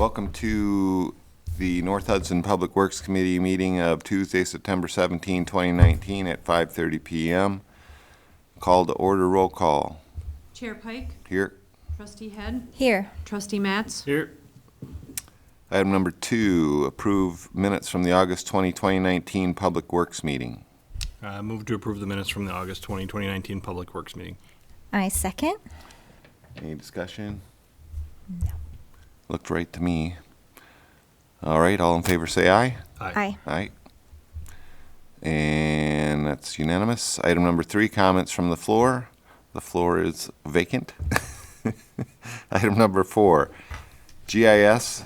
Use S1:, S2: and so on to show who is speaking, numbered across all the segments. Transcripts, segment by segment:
S1: Welcome to the North Hudson Public Works Committee meeting of Tuesday, September 17, 2019 at 5:30 p.m. Call to order, roll call.
S2: Chair Pike?
S1: Here.
S2: Trustee Head?
S3: Here.
S2: Trustee Matz?
S4: Here.
S1: Item number 2, approve minutes from the August 20, 2019 Public Works meeting.
S4: Move to approve the minutes from the August 20, 2019 Public Works meeting.
S3: I second.
S1: Any discussion?
S3: No.
S1: Looked right to me. All right, all in favor say aye.
S3: Aye.
S1: Aye. And that's unanimous. Item number 3, comments from the floor. The floor is vacant. Item number 4, GIS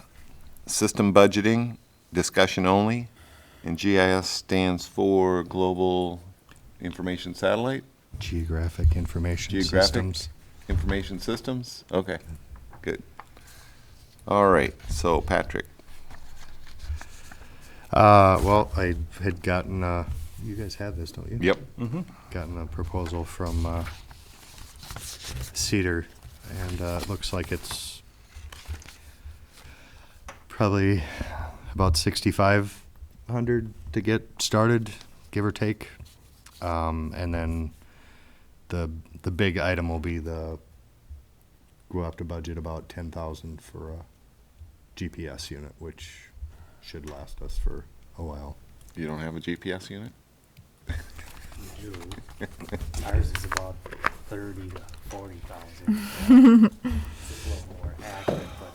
S1: system budgeting, discussion only. And GIS stands for Global Information Satellite?
S5: Geographic Information Systems.
S1: Information Systems? Okay, good. All right, so Patrick.
S5: Well, I had gotten, you guys have this, don't you?
S1: Yep.
S4: Mm-hmm.
S5: Gotten a proposal from Cedar, and it looks like it's probably about 6,500 to get started, give or take. And then the big item will be we'll have to budget about 10,000 for a GPS unit, which should last us for a while.
S1: You don't have a GPS unit?
S6: We do. Ours is about 30 to 40,000. It's a little more accurate, but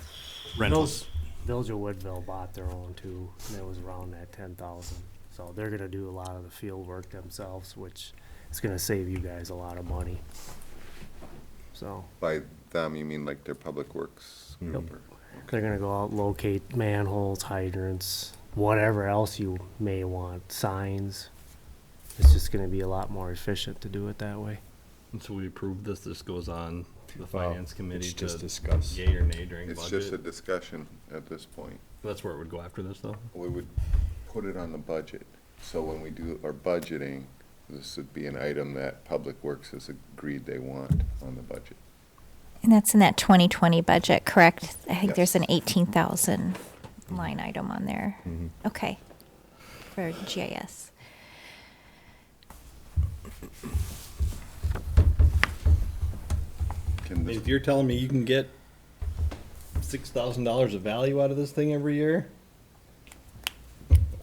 S4: Rentals.
S6: Village of Woodville bought their own too, and it was around that 10,000. So they're gonna do a lot of the field work themselves, which is gonna save you guys a lot of money. So
S1: By them, you mean like their public works?
S5: Yep.
S1: group or-
S6: they're gonna go out, locate manholes, hydrants, whatever else you may want, signs. It's just gonna be a lot more efficient to do it that way.
S4: And so we approve this. This goes on to the
S5: Well,
S4: finance committee
S5: it's
S4: to
S5: just discuss.
S4: yay or nay during
S1: It's
S4: budget.
S1: just a discussion at this point.
S4: That's where it would go after this, though.
S1: We would put it on the budget. So when we do our budgeting, this would be an item that Public Works has agreed they want on the budget.
S3: And that's in that 2020 budget, correct? I think
S1: Yes.
S3: there's an 18,000 line item on there.
S5: Mhm.
S3: Okay. For GIS.
S1: Can
S4: I mean,
S1: this,
S4: if you're telling me you can get $6,000 of value out of this thing every year,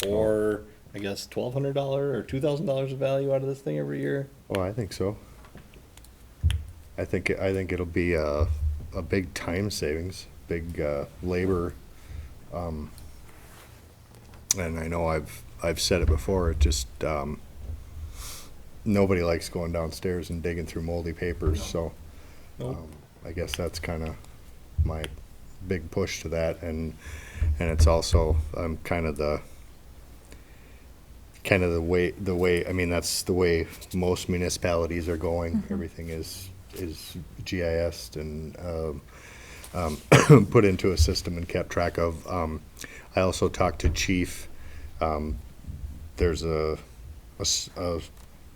S4: or I guess $1,200 or $2,000 of value out of this thing every year,
S5: Oh, I think so. I think it'll be a big time savings, big labor. And I know I've said it before. It just nobody likes going downstairs and digging through moldy papers. So
S4: Nope.
S5: I guess that's kind of my big push to that, and it's also kind of the way. I mean, that's the way most municipalities are going. Everything is GIS'd and put into a system and kept track of. I also talked to Chief. There's a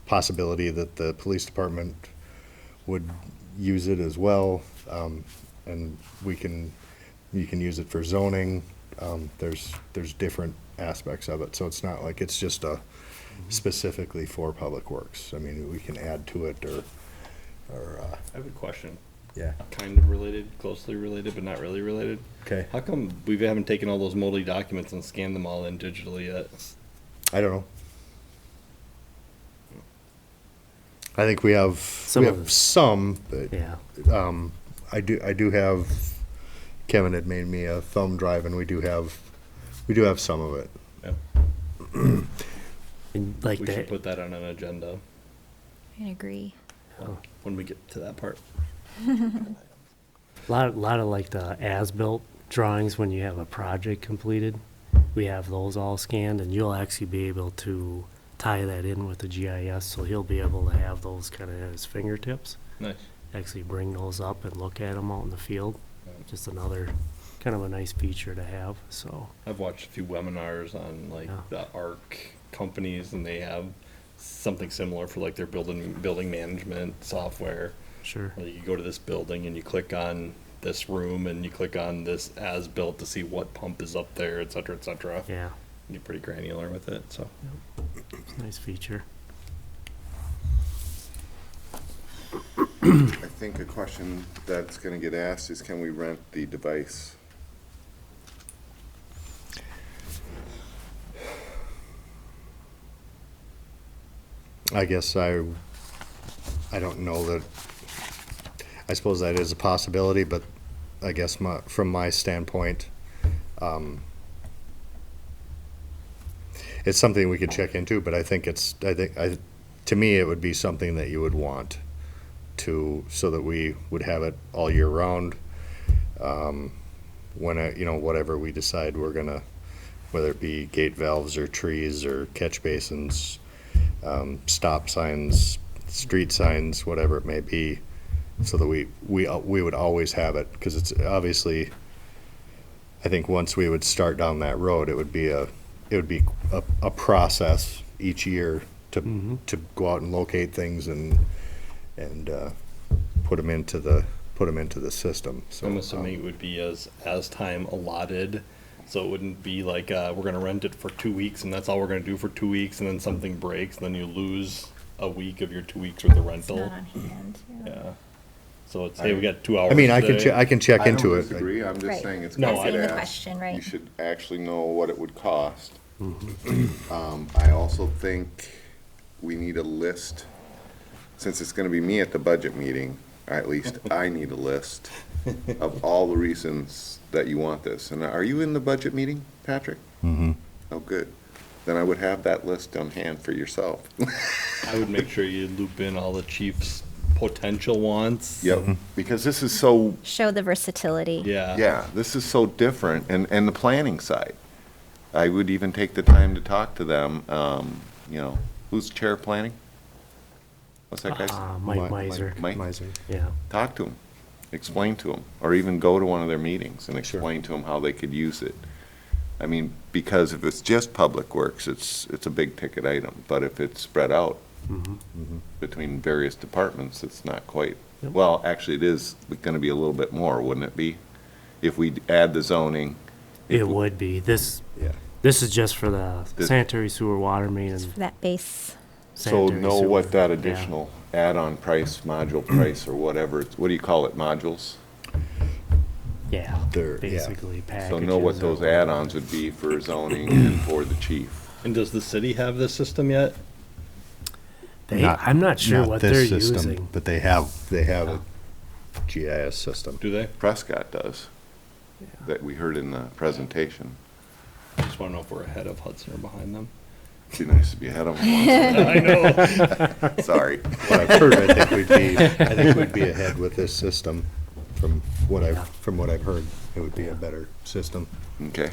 S5: possibility that the police department would use it as well, and you can use it for zoning. There's different aspects of it, so it's not like it's just specifically for Public Works. I mean, we can add to it or
S4: I have a question.
S5: yeah.
S4: Kind of related, closely related, but not really related.
S5: Okay.
S4: How come we haven't taken all those moldy documents and scanned them all in digitally yet?
S5: I don't know. I think we have
S6: Some of the-
S5: some, but
S6: Yeah.
S5: I do have. Kevin had made me a thumb drive, and we do have some of it.
S4: Yep.
S6: And like
S4: We should
S6: that,
S4: put that on an agenda
S3: I agree.
S4: when we get to that part.
S6: lot of like the as-built drawings when you have a project completed. We have those all scanned, and you'll actually be able to tie that in with the GIS, so he'll be able to have those kind of at his fingertips.
S4: Nice.
S6: Actually bring those up and look at them out in the field. Just another kind of a nice feature to have, so.
S4: I've watched a few webinars on like
S6: Yeah.
S4: the ARC companies, and they have something similar for like their building management software.
S6: Sure.
S4: Where you go to this building and you click on this room and you click on this as-built to see what pump is up there, et cetera, et cetera.
S6: Yeah,
S4: You're pretty granular with it, so.
S6: it's a nice feature.
S1: I think a question that's gonna get asked is, can we rent the device?
S5: I guess I don't know that, I suppose that is a possibility, but I guess from my standpoint, it's something we could check into, but I think to me, it would be something that you would want to, so that we would have it all year round. Whatever we decide we're gonna, whether it be gate valves or trees or catch basins, stop signs, street signs, whatever it may be, so that we would always have it, because it's obviously, I think once we would start down that road, it would be a process each year to go out and locate things and put them into the system. So
S4: I'm assuming it would be as time allotted, so it wouldn't be like, we're gonna rent it for 2 weeks and that's all we're gonna do for 2 weeks, and then something breaks, and then you lose a week of your 2 weeks worth of
S3: It's
S4: rental.
S3: not on hand.
S4: Yeah. So it's, hey, we got 2 hours
S5: I mean, I can
S4: today.
S5: I can check into
S1: I
S5: it.
S1: don't disagree, I'm just
S3: Right.
S1: saying it's
S4: No,
S1: gonna
S3: Asking
S1: get
S3: the
S1: asked.
S3: question, right.
S1: You should actually know what it would cost. I also think we need a list, since it's gonna be me at the budget meeting, at least I need a list of all the reasons that you want this. And are you in the budget meeting, Patrick?
S5: Mm-hmm.
S1: Oh, good. Then I would have that list on hand for yourself.
S4: I would make sure you loop in all the chief's potential wants.
S1: Yep, because this is so,
S3: Show the versatility.
S4: Yeah.
S1: yeah, this is so different, and the planning side. I would even take the time to talk to them, who's chair of planning? What's that guy's?
S6: Mike Miser,
S1: Mike?
S5: Miser.
S6: yeah.
S1: Talk to them, explain to them, or even go to one of their meetings and explain to them how they could use it. I mean, because if it's just Public Works, it's a big ticket item, but if it's spread out between various departments, it's not quite,
S6: Yep.
S1: well, actually, it is gonna be a little bit more, wouldn't it be? If we add the zoning. if
S6: It
S1: we-
S6: would be. This
S5: Yeah.
S6: is just for the
S1: This-
S6: sanitary sewer, water main, and
S3: For that base.
S1: So
S6: sanitary
S1: know
S6: sewer.
S1: what that
S6: Yeah.
S1: additional add-on price, module price, or whatever, what do you call it, modules?
S6: Yeah,
S5: They're- yeah.
S6: basically packages.
S1: So know what
S6: or
S1: those
S6: whatever.
S1: add-ons would be for zoning and for the chief.
S4: And does the city have this system yet?
S6: I'm not sure what
S5: this
S6: they're
S5: system,
S6: using.
S5: but they have a GIS system.
S4: Do they?
S1: Prescott does, that we heard in the presentation.
S4: I just wanna know if we're ahead of Hudson or behind them.
S1: It'd be nice to be ahead of them.
S4: I know.
S1: Sorry.
S5: What I've heard, I think we'd be ahead with this system. From what I've heard, it would be a better system.
S1: Okay.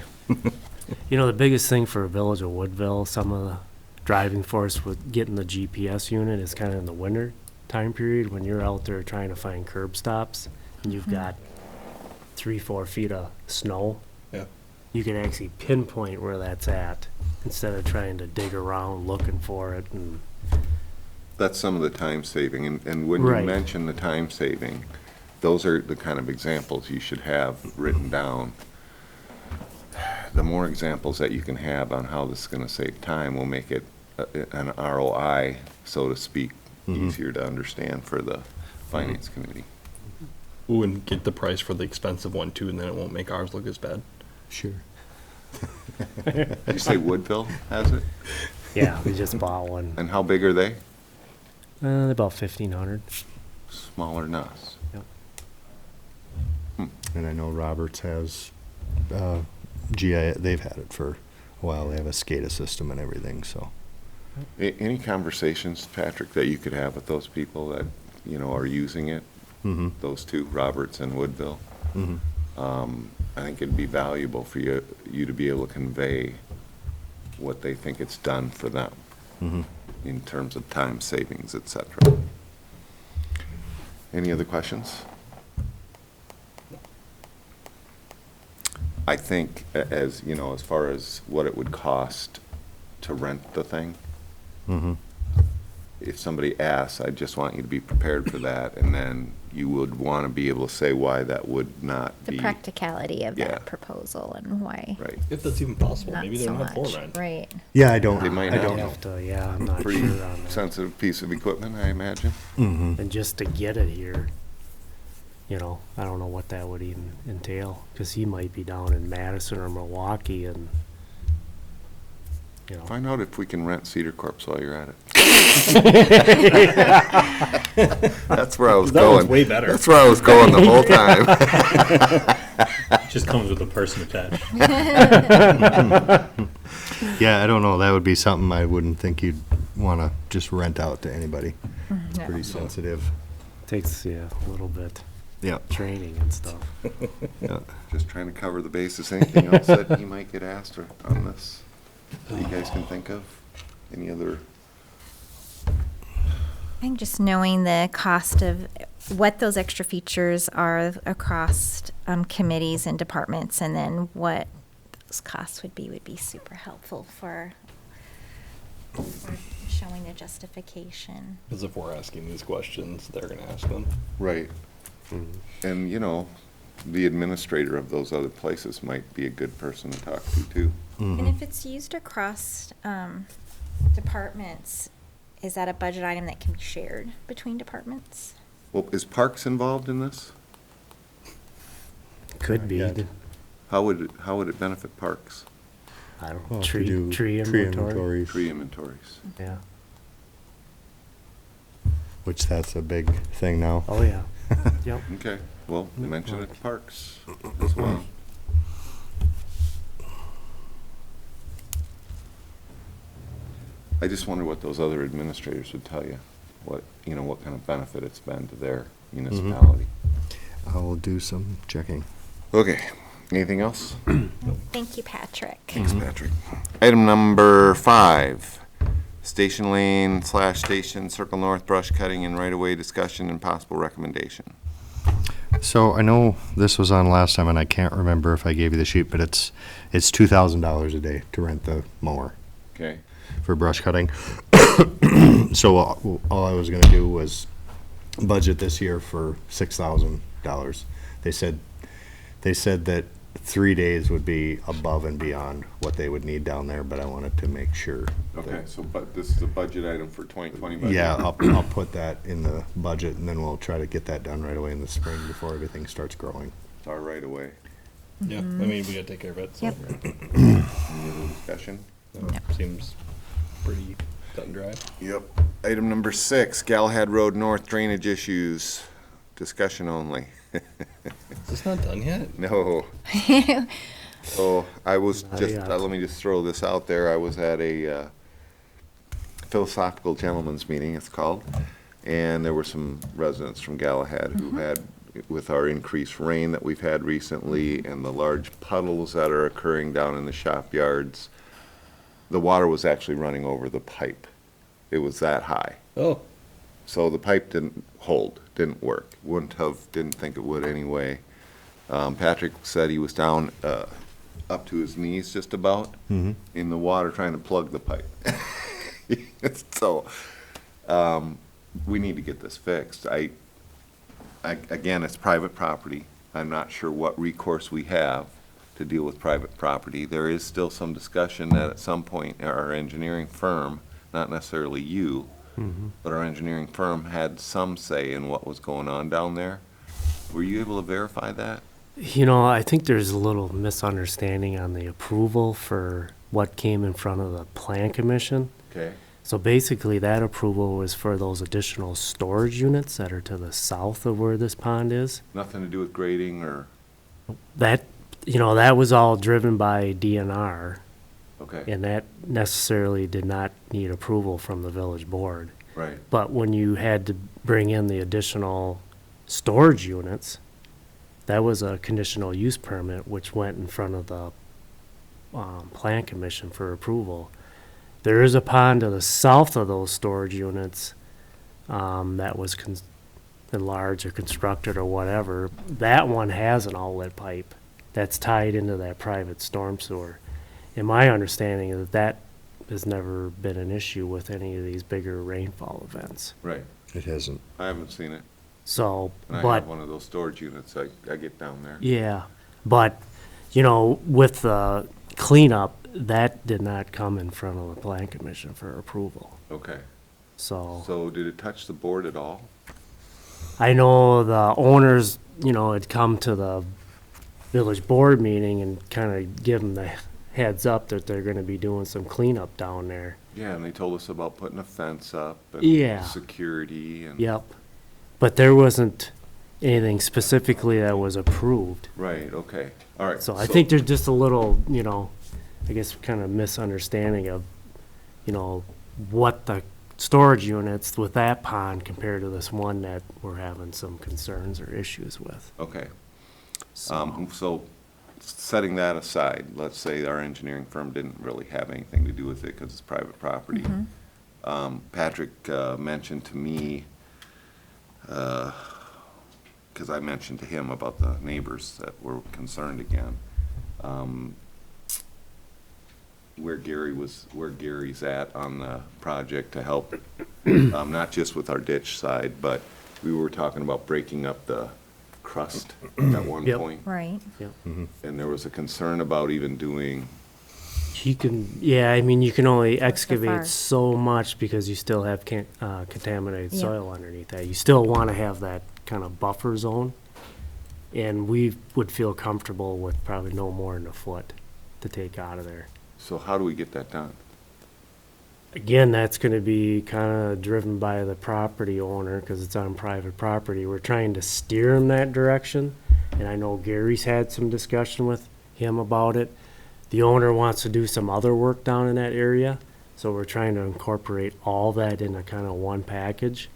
S6: You know, the biggest thing for a village of Woodville, some of the driving force with getting the GPS unit is kind of in the winter time period when you're out there trying to find curb stops and you've got 3-4 feet of snow.
S4: Yeah.
S6: You can actually pinpoint where that's at instead of trying to dig around looking for it. And
S1: That's some of the time saving, and when you
S6: Right.
S1: mention the time saving, those are the kind of examples you should have written down. The more examples that you can have on how this is gonna save time will make it an ROI, so to speak, easier to understand for the finance committee.
S4: Ooh, and get the price for the expensive one too, and then it won't make ours look as bad.
S5: Sure.
S1: Did you say Woodville has it?
S6: yeah, we just bought one.
S1: And how big are they?
S6: About 1,500.
S1: Smaller than us.
S5: And I know Roberts has GIS. They've had it for a while. They have a SCADA system and everything. So
S1: Any conversations, Patrick, that you could have with those people that, are using it? Those two, Roberts and Woodville? I think it'd be valuable for you to be able to convey what they think it's done for them in terms of time savings, et cetera. Any other questions? I think as far as what it would cost to rent the thing, if somebody asks, I just want you to be prepared for that, and then you would want to be able to say why that would not
S3: The
S1: be.
S3: practicality of
S1: Yeah.
S3: that proposal and why
S1: Right.
S4: If that's even possible,
S3: not
S4: maybe they
S3: so
S4: don't have floor
S3: much.
S4: rent.
S3: Right.
S5: Yeah, I don't,
S1: They might
S5: I
S1: not.
S5: don't know.
S6: Have to, yeah, I'm not
S1: Pretty
S6: sure on that.
S1: sensitive piece of equipment, I imagine.
S6: And just to get it here, you know, I don't know what that would even entail, because he might be down in Madison or Milwaukee and, you know.
S1: Find out if we can rent Cedar Corpse while you're at it. That's where I was
S4: That one's
S1: going.
S4: way better.
S1: That's where I was going the whole time.
S7: Just comes with a person attached.
S5: Yeah, I don't know, that would be something I wouldn't think you'd wanna just rent out to anybody. It's pretty sensitive.
S6: Takes, yeah, a little bit
S5: Yeah,
S6: training and stuff.
S5: yeah.
S1: Just trying to cover the bases. Anything else that he might get asked or on this that you guys can think of? Any other?
S3: I think just knowing the cost of what those extra features are across committees and departments, and then what those costs would be super helpful for showing the justification.
S4: Because if we're asking these questions, they're gonna ask them.
S1: Right. And, you know, the administrator of those other places might be a good person to talk to, too.
S3: And if it's used across departments, is that a budget item that can be shared between departments?
S1: Well, is Parks involved in this?
S6: Could be,
S5: yet.
S1: How would it benefit Parks?
S6: I don't
S5: Well,
S6: know,
S5: if you do
S6: tree inventory.
S5: inventories,
S1: Tree inventories.
S6: Yeah.
S5: which that's a big thing now.
S6: Oh, yeah. Yep.
S1: Okay, well, mention it to Parks as well. I just wonder what those other administrators would tell you, what kind of benefit it's been to their municipality.
S5: I'll do some checking.
S1: Okay, anything else?
S3: Thank you, Patrick.
S1: Thanks, Patrick. Item number 5, Station Lane / Station Circle North brush cutting and right-of-way discussion and possible recommendation.
S5: So I know this was on last time, and I can't remember if I gave you the sheet, but it's $2,000 a day to rent the mower
S1: Okay.
S5: for brush cutting. So all I was gonna do was budget this year for $6,000. They said that 3 days would be above and beyond what they would need down there, but I wanted to make sure.
S1: Okay, so, but this is a budget item for 2020 budget?
S5: Yeah, I'll put that in the budget, and then we'll try to get that done right away in the spring before everything starts growing.
S1: It's our right away.
S6: Mm-hmm.
S4: Yeah, I mean, we gotta take care of it, so.
S3: Yep.
S1: Any other discussion?
S4: Seems pretty cut and dry.
S1: Yep. Item number 6, Galahad Road North drainage issues, discussion only.
S4: Is this not done yet?
S1: No. So I was
S6: Not
S1: just,
S6: yet.
S1: let me just throw this out there. I was at a philosophical gentleman's meeting, it's called, and there were some residents from Galahad who had, with our increased rain that we've had recently and the large puddles that are occurring down in the shop yards, the water was actually running over the pipe. It was that high.
S4: Oh,
S1: So the pipe didn't hold, didn't work. Didn't think it would anyway. Patrick said he was down up to his knees just about in the water trying to plug the pipe. So we need to get this fixed. Again, it's private property. I'm not sure what recourse we have to deal with private property. There is still some discussion that at some point our engineering firm, not necessarily you, but our engineering firm had some say in what was going on down there. Were you able to verify that?
S6: You know, I think there's a little misunderstanding on the approval for what came in front of the Plan Commission.
S1: Okay.
S6: So basically, that approval was for those additional storage units that are to the south of where this pond is.
S1: Nothing to do with grading or,
S6: That, you know, that was all driven by DNR,
S1: okay,
S6: and that necessarily did not need approval from the village board.
S1: right.
S6: But when you had to bring in the additional storage units, that was a conditional use permit, which went in front of the Plan Commission for approval. There is a pond to the south of those storage units that was enlarged or constructed or whatever. That one has an outlet pipe that's tied into that private storm sewer. And my understanding is that has never been an issue with any of these bigger rainfall events.
S1: Right.
S5: It hasn't.
S1: I haven't seen it.
S6: So,
S1: And I
S6: but,
S1: have one of those storage units. I get down there.
S6: yeah, but, you know, with the cleanup, that did not come in front of the plan commission for approval.
S1: Okay.
S6: So,
S1: So did it touch the board at all?
S6: I know the owners, you know, had come to the village board meeting and kind of give them the heads up that they're gonna be doing some cleanup down there.
S1: Yeah, and they told us about putting a fence up and
S6: Yeah.
S1: security and.
S6: Yep. But there wasn't anything specifically that was approved.
S1: Right, okay. All right.
S6: So I think there's just a little, you know, I guess kind of misunderstanding of, you know, what the storage units with that pond compared to this one that we're having some concerns or issues with.
S1: Okay.
S6: So,
S1: So setting that aside, let's say our engineering firm didn't really have anything to do with it because it's private property. Patrick mentioned to me, because I mentioned to him about the neighbors that were concerned again, where Gary's at on the project to help, not just with our ditch side, but we were talking about breaking up the crust at one
S6: Yep.
S1: point.
S3: Right.
S6: yep.
S1: And there was a concern about even doing,
S6: You can, yeah, I mean, you can only
S3: far.
S6: excavate so much because you still have contaminated
S3: Yeah.
S6: soil underneath that. You still want to have that kind of buffer zone. And we would feel comfortable with probably no more than a foot to take out of there.
S1: so how do we get that done?
S6: Again, that's going to be kind of driven by the property owner because it's on private property. We're trying to steer him that direction. And I know Gary's had some discussion with him about it. The owner wants to do some other work down in that area. So we're trying to incorporate all that in a kind of one package.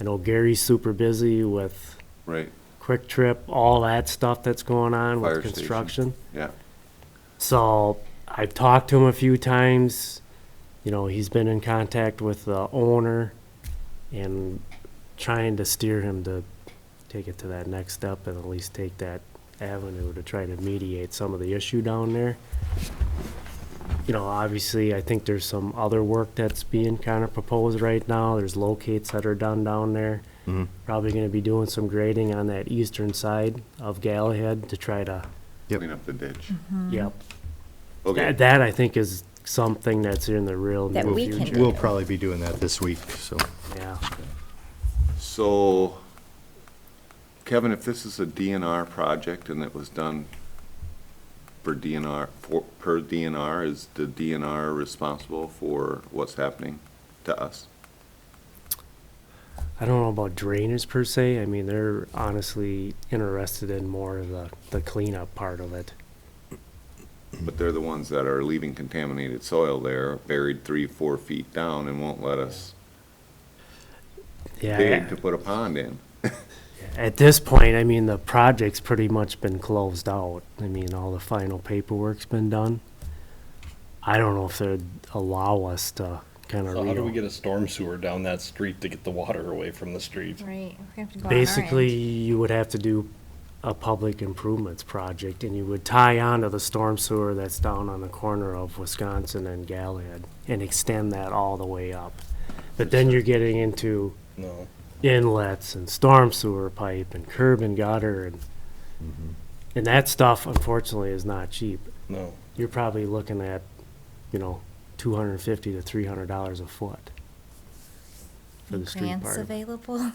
S6: I know Gary's super busy with
S1: Right,
S6: Quick Trip, all that stuff that's going on
S1: Fire
S6: with
S1: station.
S6: construction.
S1: yeah.
S6: So I've talked to him a few times. You know, he's been in contact with the owner and trying to steer him to take it to that next step and at least take that avenue to try to mediate some of the issue down there. You know, obviously, I think there's some other work that's being kind of proposed right now. There's locates that are done down there. Probably gonna be doing some grading on that eastern side of Galahad to try to,
S5: Yep.
S1: Clean up the ditch.
S6: yep.
S1: Okay,
S6: That I think is something that's in the real
S3: That
S6: near
S3: we can
S6: future.
S3: do.
S5: We'll probably be doing that this week, so.
S6: Yeah.
S1: so, Kevin, if this is a DNR project and it was done for DNR, per DNR, is the DNR responsible for what's happening to us?
S6: I don't know about drainage per se. I mean, they're honestly interested in more of the cleanup part of it.
S1: But they're the ones that are leaving contaminated soil there, buried 3-4 feet down, and won't let us
S6: Yeah.
S1: dig to put a pond in.
S6: At this point, I mean, the project's pretty much been closed out. I mean, all the final paperwork's been done. I don't know if they'd allow us to kind of
S4: So how do we get a storm sewer down that street to get the water away from the street?
S3: Right. We have to go on our
S6: Basically,
S3: end.
S6: you would have to do a public improvements project, and you would tie onto the storm sewer that's down on the corner of Wisconsin and Galahad and extend that all the way up. But then you're getting into
S4: No.
S6: inlets and storm sewer pipe and curb and gutter and that stuff, unfortunately, is not cheap.
S4: No.
S6: You're probably looking at, you know, $250 to $300 a foot for the street
S3: Grants
S6: part.
S3: available.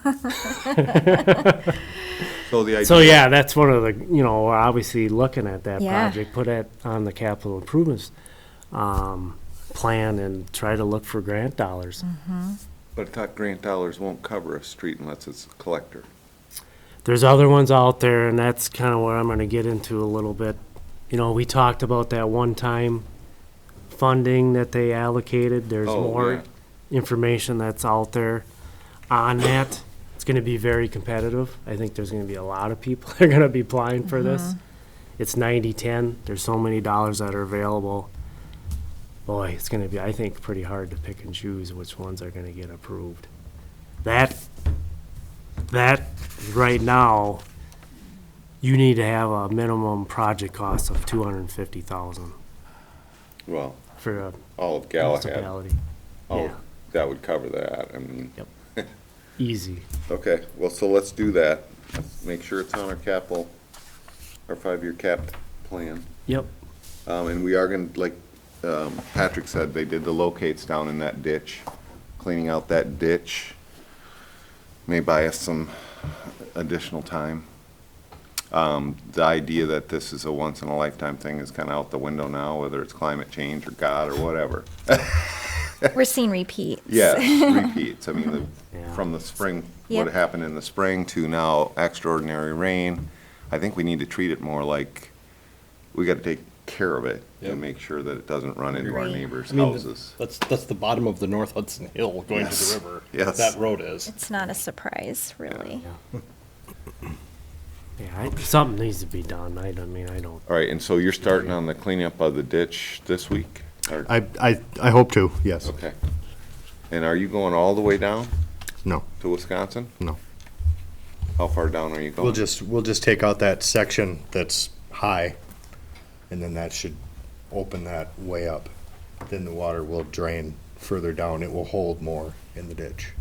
S1: So the idea.
S6: So yeah, that's one of the, you know, we're obviously looking at that
S3: Yeah.
S6: project, put it on the capital improvements plan and try to look for grant dollars.
S1: But I thought grant dollars won't cover a street unless it's a collector.
S6: There's other ones out there, and that's kind of what I'm gonna get into a little bit. You know, we talked about that one-time funding that they allocated. There's
S1: Oh,
S6: more
S1: yeah.
S6: information that's out there on that. It's gonna be very competitive. I think there's gonna be a lot of people that are gonna be applying for this. It's 90-10. There's so many dollars that are available. Boy, it's gonna be, I think, pretty hard to pick and choose which ones are gonna get approved. That right now, you need to have a minimum project cost of $250,000
S1: Well,
S6: for a
S1: All of Galahad.
S6: municipality.
S1: Oh,
S6: Yeah.
S1: that would cover that, I mean.
S6: Yep. Easy.
S1: Okay, well, so let's do that. Let's make sure it's on our capital, our 5-year cap plan.
S6: Yep.
S1: And we are gonna, like, Patrick said, they did the locates down in that ditch. Cleaning out that ditch may buy us some additional time. The idea that this is a once-in-a-lifetime thing is kinda out the window now, whether it's climate change or God or whatever.
S3: We're seeing repeats.
S1: Yes, repeats. I mean,
S6: Yeah.
S1: from the spring,
S3: Yep.
S1: what happened in the spring to now extraordinary rain. I think we need to treat it more like, we gotta take care of it
S4: Yep.
S1: and make sure that it doesn't run into our
S3: Agreed.
S1: neighbors'
S4: I mean,
S1: houses.
S4: that's the bottom of the North Hudson Hill going to
S1: Yes.
S4: the river.
S1: Yes.
S4: That road is.
S3: It's not a surprise, really.
S6: Yeah, something needs to be done. I mean, I don't,
S1: All right, and so you're starting on the cleanup of the ditch this week? Or-
S5: I hope to, yes.
S1: Okay. And are you going all the way down
S5: No,
S1: to Wisconsin?
S5: no.
S1: How far down are you going?
S5: We'll just take out that section that's high, and then that should open that way up. Then the water will drain further down. It will hold more in the ditch.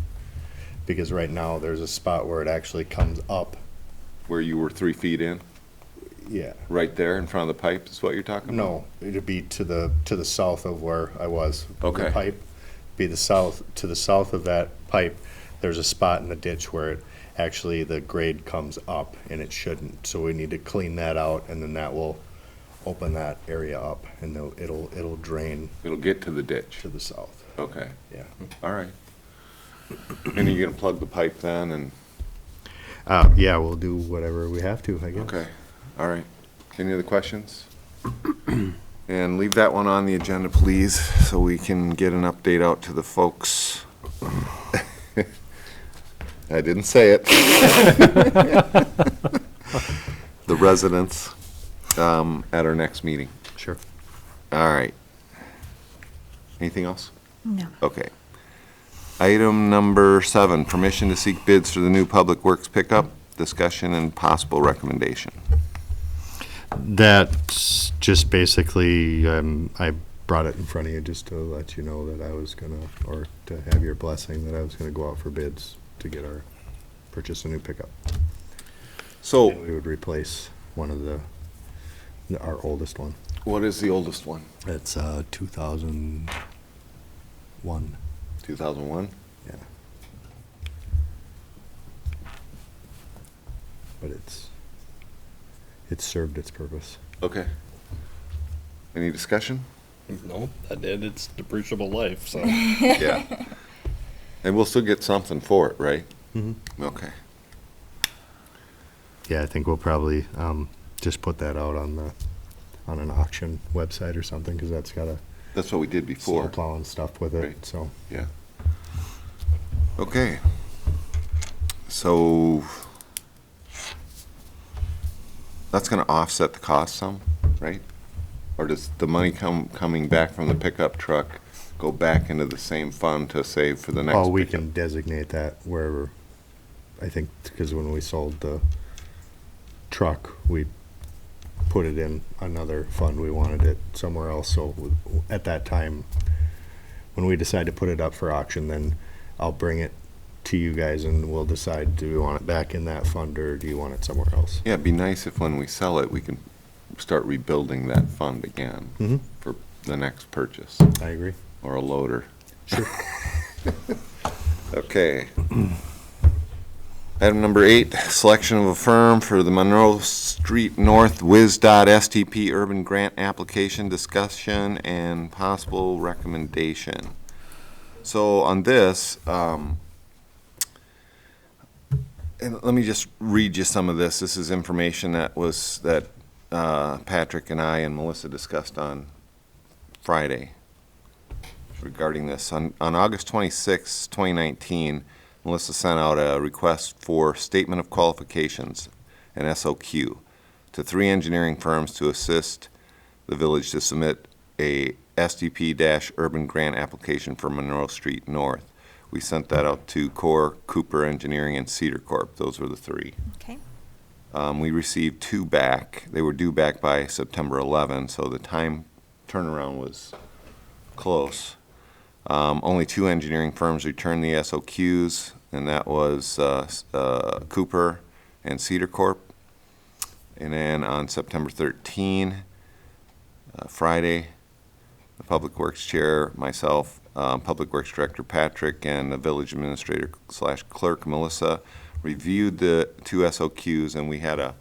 S5: Because right now, there's a spot where it actually comes up.
S1: Where you were 3 feet in?
S5: Yeah.
S1: Right there in front of the pipe is what you're talking about?
S5: No, it'd be to the south of where I was.
S1: Okay.
S5: The pipe, to the south of that pipe, there's a spot in the ditch where it, actually the grade comes up and it shouldn't. So we need to clean that out and then that will open that area up and it'll drain
S1: It'll get to the ditch?
S5: to the south.
S1: Okay,
S5: Yeah.
S1: all right. And are you gonna plug the pipe then and?
S5: Yeah, we'll do whatever we have to, I guess.
S1: Okay, all right. Any other questions? And leave that one on the agenda, please, so we can get an update out to the folks. I didn't say it. The residents, at our next meeting.
S5: Sure.
S1: All right. Anything else?
S3: No.
S1: Okay. Item number 7, permission to seek bids for the new Public Works pickup, discussion and possible recommendation.
S5: That's just basically, I brought it in front of you just to let you know that I was gonna, or to have your blessing that I was gonna go out for bids to get purchase a new pickup.
S1: So,
S5: And we would replace one of our oldest one.
S1: what is the oldest one?
S5: It's 2001.
S1: 2001?
S5: Yeah. But it's served its purpose.
S1: Okay. Any discussion?
S4: No, that did. It's depreciable life, so.
S1: Yeah. And we'll still get something for it, right?
S5: Mm-hmm.
S1: Okay.
S5: Yeah, I think we'll probably just put that out on an auction website or something, because that's got a
S1: That's what we did before.
S5: snowplow and stuff with it,
S1: Right.
S5: so.
S1: Yeah. Okay. So that's gonna offset the cost some, right? Or does the money coming back from the pickup truck go back into the same fund to save for the next
S5: Oh, we
S1: pickup?
S5: can designate that wherever, I think, because when we sold the truck, we put it in another fund. We wanted it somewhere else, so at that time, when we decide to put it up for auction, then I'll bring it to you guys and we'll decide, do we want it back in that fund or do you want it somewhere else?
S1: Yeah, it'd be nice if when we sell it, we can start rebuilding that fund again
S5: Mm-hmm.
S1: for the next purchase,
S5: I agree.
S1: or a loader.
S5: Sure.
S1: Okay. Item number 8, selection of a firm for the Monroe Street North Wiz.STP Urban Grant Application, discussion and possible recommendation. So on this, and let me just read you some of this. This is information that Patrick and I and Melissa discussed on Friday regarding this. On August 26, 2019, Melissa sent out a request for Statement of Qualifications, an SOQ, to 3 engineering firms to assist the village to submit a SDP-urban grant application for Monroe Street North. We sent that out to Core, Cooper Engineering, and Cedar Corp. Those were the 3.
S3: Okay.
S1: We received 2 back. They were due back by September 11, so the time turnaround was close. Only 2 engineering firms returned the SOQs, and that was Cooper and Cedar Corp. And then on September 13, Friday, the Public Works Chair, myself, Public Works Director Patrick, and the Village Administrator / Clerk Melissa reviewed the 2 SOQs, and we had a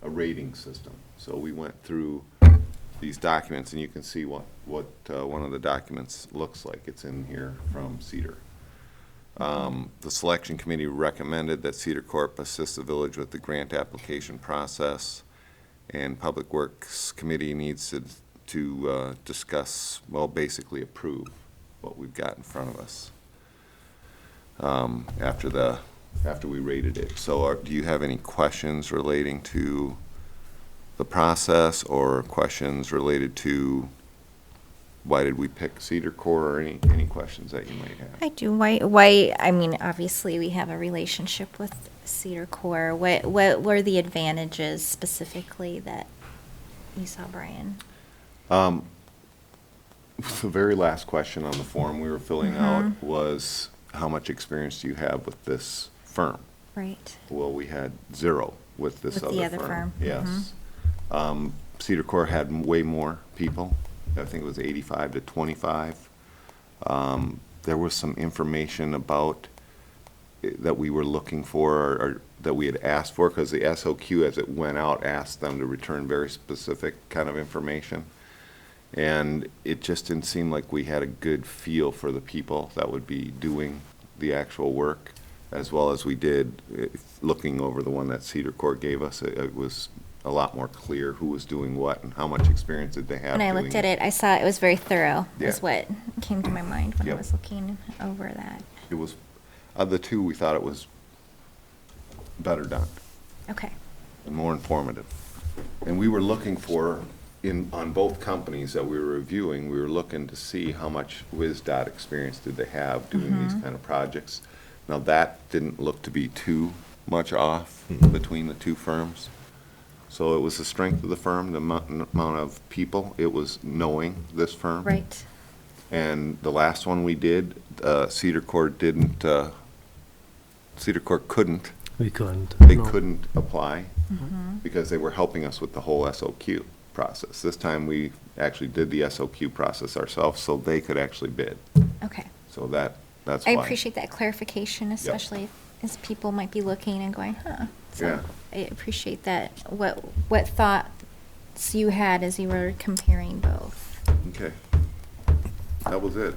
S1: rating system. So we went through these documents, and you can see what one of the documents looks like. It's in here from Cedar. The selection committee recommended that Cedar Corp assist the village with the grant application process, and Public Works Committee needs to discuss, well, basically approve what we've got in front of us after we rated it. So do you have any questions relating to the process, or questions related to why did we pick Cedar Corp, or any questions that you might have?
S3: I do. Why, I mean, obviously, we have a relationship with Cedar Corp. What were the advantages specifically that you saw, Brian?
S1: The very last question on the form we were filling out was, how much experience do you have with this firm?
S3: Right.
S1: Well, we had 0 with this
S3: With
S1: other
S3: the other
S1: firm.
S3: firm.
S1: Yes. Cedar Corp had way more people. I think it was 85 to 25. There was some information about that we were looking for, or that we had asked for, because the SOQ, as it went out, asked them to return very specific kind of information. And it just didn't seem like we had a good feel for the people that would be doing the actual work, as well as we did looking over the one that Cedar Corp gave us. It was a lot more clear who was doing what and how much experience did they have.
S3: When I looked at it, I saw it was very thorough, is
S1: Yeah.
S3: what came to my mind when I
S1: Yep.
S3: was looking over that.
S1: It was, of the 2, we thought it was better done
S3: Okay.
S1: and more informative. And we were looking for, on both companies that we were reviewing, we were looking to see how much WisDOT experience did they have doing these kind of projects. Now, that didn't look to be too much off between the 2 firms. So it was the strength of the firm, the amount of people. It was knowing this firm.
S3: Right.
S1: And the last one we did, Cedar Corp couldn't.
S6: We couldn't.
S1: They
S6: no.
S1: couldn't apply because they were helping us with the whole SOQ process. This time, we actually did the SOQ process ourselves, so they could actually bid.
S3: Okay.
S1: So that's
S3: I
S1: why.
S3: appreciate that clarification, especially as people might be looking and going, huh. So
S1: Yeah.
S3: I appreciate that. What thoughts you had as you were comparing both.
S1: Okay. That was it.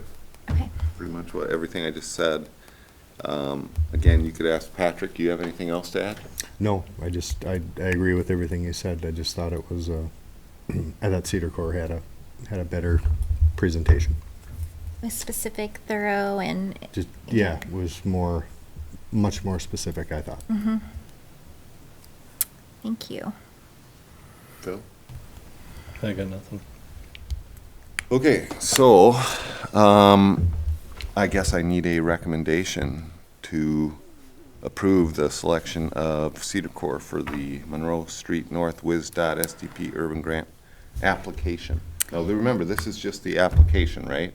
S3: Okay.
S1: Pretty much everything I just said. Again, you could ask Patrick, do you have anything else to add?
S5: No, I agree with everything you said. I just thought it was, I thought Cedar Corp had a better presentation.
S3: It was specific, thorough, and.
S5: Just, yeah, it was much more specific, I thought.
S3: Mm-hmm. Thank you.
S1: Phil?
S4: I got nothing.
S1: Okay, so, I guess I need a recommendation to approve the selection of Cedar Corp for the Monroe Street North WisDOT SDP Urban Grant application. Now, remember, this is just the application, right?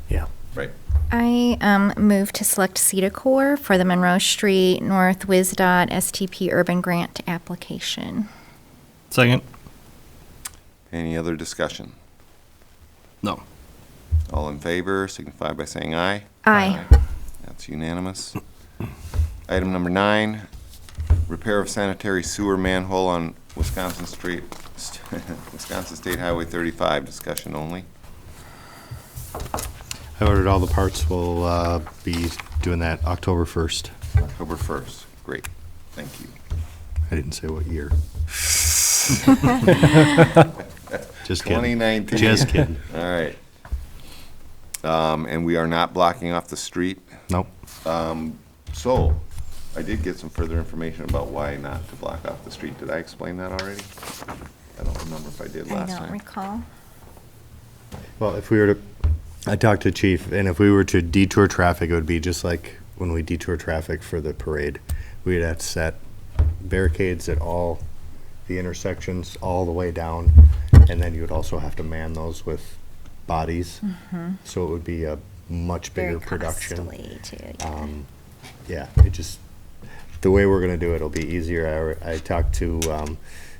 S6: Yeah.
S1: Right.
S3: I move to select Cedar Corp for the Monroe Street North WisDOT STP Urban Grant application.
S4: Second.
S1: Any other discussion?
S4: No.
S1: All in favor, signify by saying aye.
S3: Aye.
S1: That's unanimous. Item number 9, repair of sanitary sewer manhole on Wisconsin State Highway 35, discussion only.
S5: I ordered all the parts. We'll be doing that October 1st.
S1: October 1st, great, thank you.
S5: I didn't say what year. Just kidding.
S1: 2019.
S5: Just kidding.
S1: All right. And we are not blocking off the street.
S5: Nope.
S1: So, I did get some further information about why not to block off the street. Did I explain that already? I don't remember if I did
S3: I
S1: last
S3: don't
S1: time.
S3: recall.
S5: Well, if we were to, I talked to Chief, and if we were to detour traffic, it would be just like when we detour traffic for the parade. We'd have to set barricades at all the intersections all the way down, and then you would also have to man those with bodies. So it would be a much bigger
S3: Very
S5: production.
S3: costly too, yeah.
S5: Yeah, it just, the way we're gonna do it, it'll be easier. I talked to,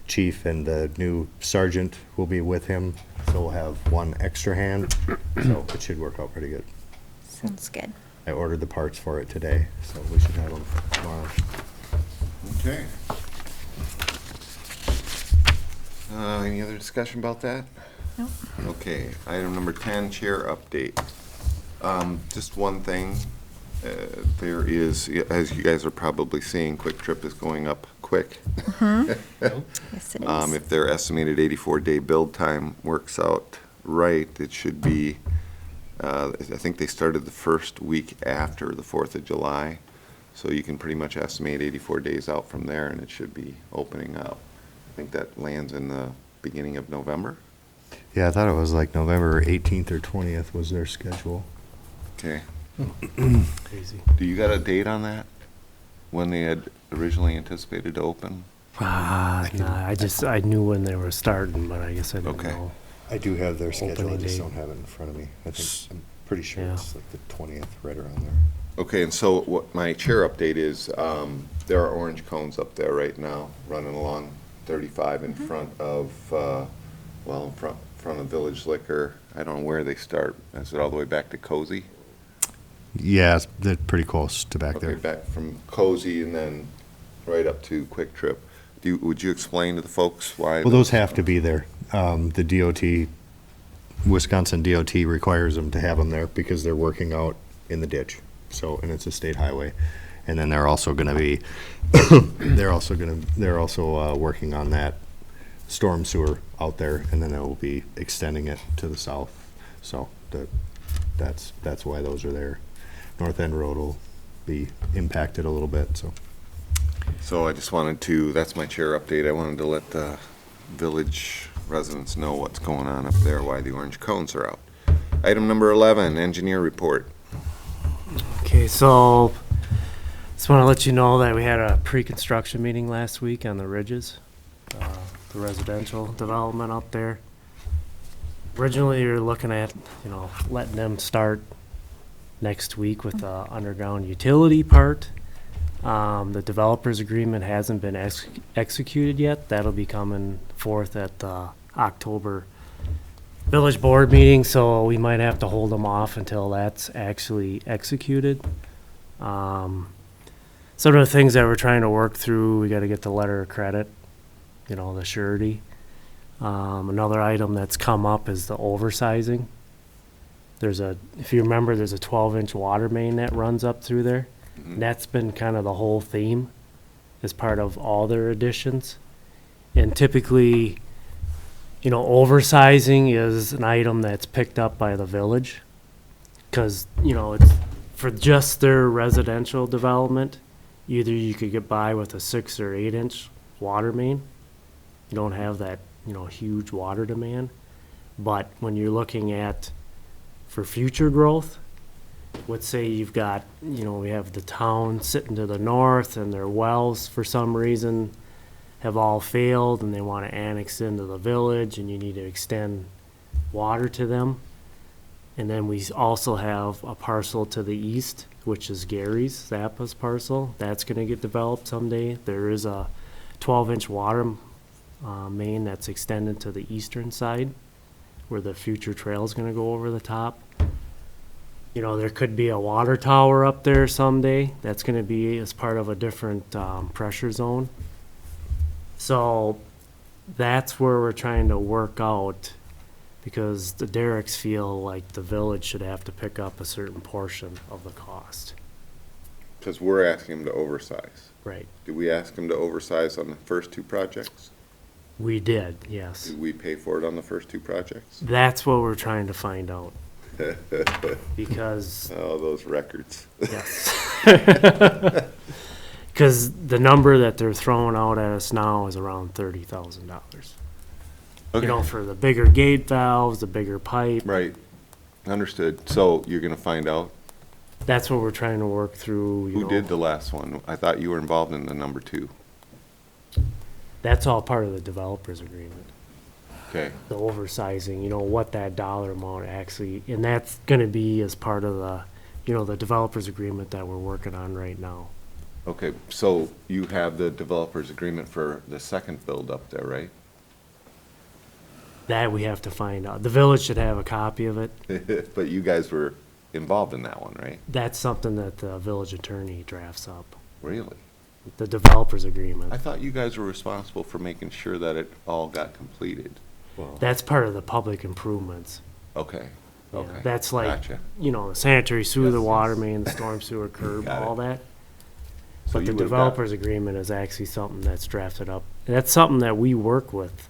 S5: Chief, and the new sergeant will be with him, so we'll have one extra hand, so it should work out pretty good.
S3: Sounds good.
S5: I ordered the parts for it today, so we should have them tomorrow.
S1: Okay. Any other discussion about that?
S3: Nope.
S1: Okay, item number 10, chair update. Just one thing, there is, as you guys are probably seeing, Quick Trip is going up quick.
S3: Yes, it is.
S1: If their estimated 84-day build time works out right, it should be, I think they started the first week after the 4th of July. So you can pretty much estimate 84 days out from there, and it should be opening up. I think that lands in the beginning of November.
S5: Yeah, I thought it was like November 18th or 20th was their schedule.
S1: Okay.
S6: Crazy.
S1: Do you got a date on that? When they had originally anticipated to open?
S6: Nah, I knew when they were starting, but I guess I didn't
S1: Okay.
S6: know.
S5: I do have their schedule, I
S6: Opening
S5: just
S6: date.
S5: don't have it in front of me. I think, I'm pretty sure
S6: Yeah.
S5: it's like the 20th, right around there.
S1: Okay, and so what my chair update is, there are orange cones up there right now, running along 35 in front of, in front of Village Liquor. I don't know where they start. Is it all the way back to Cozy?
S5: Yeah, they're pretty close to back
S1: Okay,
S5: there.
S1: back from Cozy and then right up to Quick Trip. Would you explain to the folks why?
S5: Well, those have to be there. The DOT, Wisconsin DOT requires them to have them there because they're working out in the ditch. So, and it's a state highway. And then they're also gonna be, they're also working on that storm sewer out there, and then they will be extending it to the south. So that's why those are there. North End Road will be impacted a little bit, so.
S1: So I just wanted to, that's my chair update. I wanted to let the village residents know what's going on up there, why the orange cones are out. Item number 11, engineer report.
S6: Okay, so just want to let you know that we had a pre-construction meeting last week on the ridges, the residential development up there. Originally, we were looking at, letting them start next week with the underground utility part. The developer's agreement hasn't been executed yet. That'll be coming forth at the October village board meeting, so we might have to hold them off until that's actually executed. Some of the things that we're trying to work through, we gotta get the letter of credit, the surety. Another item that's come up is the oversizing. If you remember, there's a 12-inch water main that runs up through there. That's been kind of the whole theme as part of all their additions. And typically, oversizing is an item that's picked up by the village. Because, it's for just their residential development, either you could get by with a 6 or 8-inch water main. You don't have that, huge water demand. But when you're looking at for future growth, let's say you've got, we have the town sitting to the north and their wells for some reason have all failed and they want to annex into the village and you need to extend water to them. And then we also have a parcel to the east, which is Gary's, Zappa's parcel. That's going to get developed someday. There is a 12-inch water main that's extended to the eastern side where the future trail is going to go over the top. There could be a water tower up there someday. That's going to be as part of a different pressure zone. So that's where we're trying to work out because the Derricks feel like the village should have to pick up a certain portion of the cost.
S1: Because we're asking them to oversize.
S6: Right.
S1: Did we ask them to oversize on the first two projects?
S6: We did, yes.
S1: Did we pay for it on the first two projects?
S6: That's what we're trying to find out. Because
S1: Oh, those records.
S6: yes. Because the number that they're throwing out at us now is around $30,000.
S1: Okay.
S6: For the bigger gate valves, the bigger pipe.
S1: Right. Understood. So you're going to find out
S6: That's what we're trying to work through.
S1: who did the last one. I thought you were involved in the number two.
S6: That's all part of the developer's agreement.
S1: Okay,
S6: the oversizing, what that dollar amount actually, and that's gonna be as part of the, the developers agreement that we're working on right now.
S1: okay, so you have the developer's agreement for the second build up there, right?
S6: That we have to find out. The village should have a copy of it.
S1: But you guys were involved in that one, right?
S6: That's something that the village attorney drafts up,
S1: Really?
S6: the developers
S1: I
S6: agreement.
S1: thought you guys were responsible for making sure that it all got completed.
S6: That's part of the public improvements.
S1: Okay,
S6: Yeah,
S1: okay.
S6: That's like,
S1: Gotcha.
S6: the sanitary sewer,
S1: Yes,
S6: the water
S1: yes.
S6: main, the storm sewer curb,
S1: Got it.
S6: all that.
S1: So
S6: But
S1: you
S6: the
S1: would've got-
S6: developers agreement is actually something that's drafted up. That's something that we work with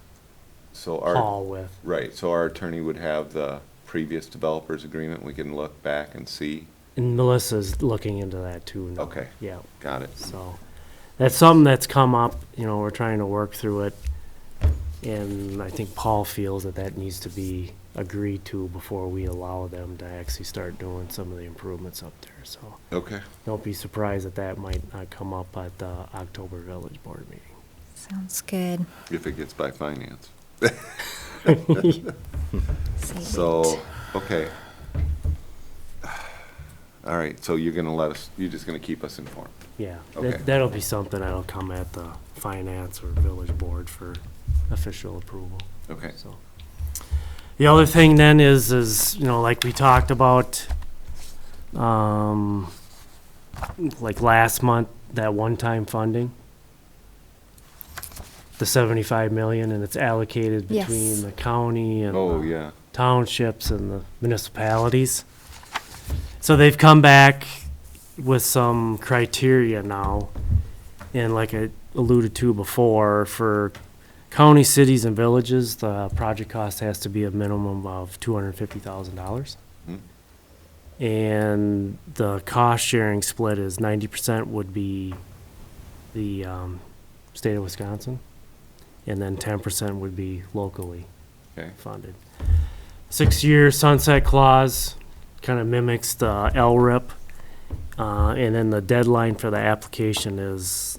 S1: So our,
S6: Paul with.
S1: right, so our attorney would have the previous developer's agreement, we can look back and see.
S6: And Melissa's looking into that too now.
S1: Okay.
S6: Yeah,
S1: Got it.
S6: so that's something that's come up, we're trying to work through it. And I think Paul feels that that needs to be agreed to before we allow them to actually start doing some of the improvements up there, so.
S1: Okay.
S6: Don't be surprised that that might not come up at the October village board meeting.
S3: Sounds good.
S1: If it gets by finance.
S3: Save
S1: So,
S3: it.
S1: okay. All right, so you're just gonna keep us informed.
S6: Yeah,
S1: Okay.
S6: that'll be something that'll come at the finance or village board for official approval,
S1: Okay.
S6: so. The other thing then is, like we talked about, like last month, that one-time funding, the 75 million, and it's allocated
S3: Yes.
S6: between the county and
S1: Oh,
S6: the
S1: yeah.
S6: townships and the municipalities. So they've come back with some criteria now, and like I alluded to before, for county, cities, and villages, the project cost has to be a minimum of $250,000.
S1: Hmm.
S6: And the cost sharing split is 90% would be the state of Wisconsin, and then 10% would be locally
S1: Okay.
S6: funded. 6-year sunset clause kind of mimics the LRIP, and then the deadline for the application is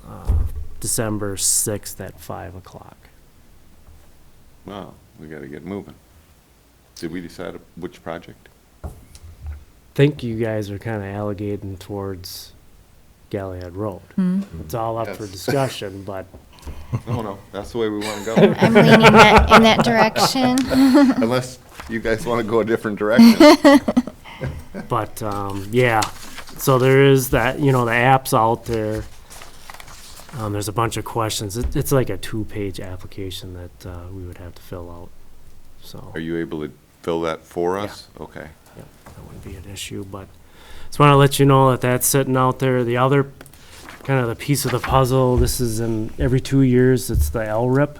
S6: December 6th at 5 o'clock.
S1: Wow, we gotta get moving. Did we decide which project?
S6: Think you guys are kind of allocating towards Galliard Road. It's all up for
S1: Yes.
S6: discussion, but
S1: No, that's the way we wanna go.
S3: I'm leaning in that direction.
S1: Unless you guys wanna go a different direction.
S6: yeah, so there is that, the app's out there. There's a bunch of questions. It's like a 2-page application that we would have to fill out, so.
S1: Are you able to fill that for us? Okay.
S6: Yep, that wouldn't be an issue, but just want to let you know that that's sitting out there. The other kind of the piece of the puzzle, this is in every 2 years, it's the LRIP.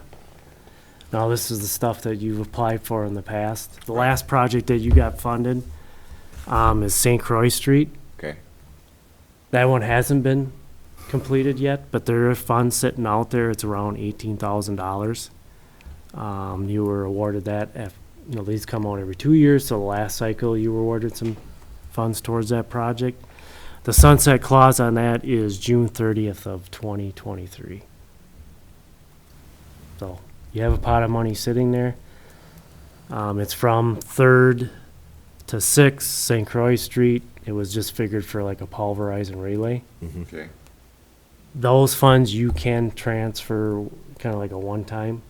S6: Now, this is the stuff that you've applied for in the past. The last project that you got funded is St. Croix Street.
S1: Okay.
S6: That one hasn't been completed yet, but there are funds sitting out there. It's around $18,000. You were awarded that. These come out every 2 years, so the last cycle you were awarded some funds towards that project. The sunset clause on that is June 30th of 2023. So you have a pot of money sitting there. It's from 3rd to 6th, St. Croix Street. It was just figured for like a pulverize and relay.
S1: Okay.
S6: Those funds you can transfer kind of like a one-time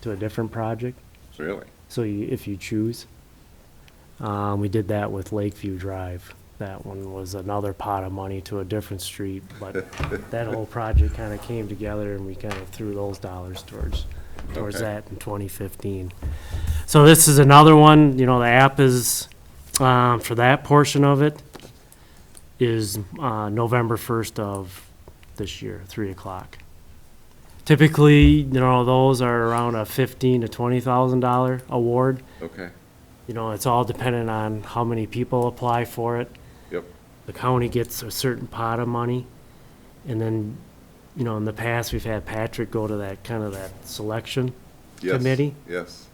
S6: to a different project.
S1: Really?
S6: So if you choose. We did that with Lakeview Drive. That one was another pot of money to a different street, but that whole project kind of came together and we kind of threw those dollars towards
S1: Okay.
S6: that in 2015. So this is another one, the app is, for that portion of it, is November 1st of this year, 3 o'clock. Typically, those are around a $15,000 to $20,000 award.
S1: Okay.
S6: It's all dependent on how many people apply for it.
S1: Yep.
S6: The county gets a certain pot of money. And then, in the past, we've had Patrick go to that selection
S1: Yes.
S6: committee.
S1: Yes.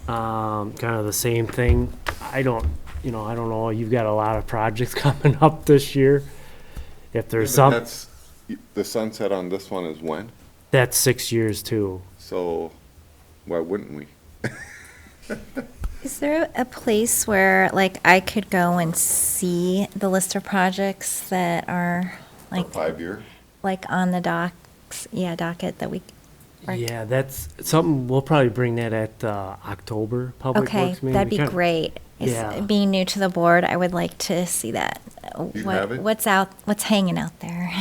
S6: Kind of the same thing. I don't know, you've got a lot of projects coming up this year. If there's some,
S1: The sunset on this one is when?
S6: that's 6 years too.
S1: So Why wouldn't we?
S3: Is there a place where, like, I could go and see the list of projects that are, like,
S1: 5-year?
S3: like on the docs, docket that we? or-
S6: Yeah, that's something, we'll probably bring that at October Public
S3: Okay,
S6: Works meeting.
S3: that'd
S6: We
S3: be
S6: kinda-
S3: great.
S6: Yeah.
S3: Being new to the board, I would like to see that.
S1: You have it?
S3: What's hanging out there?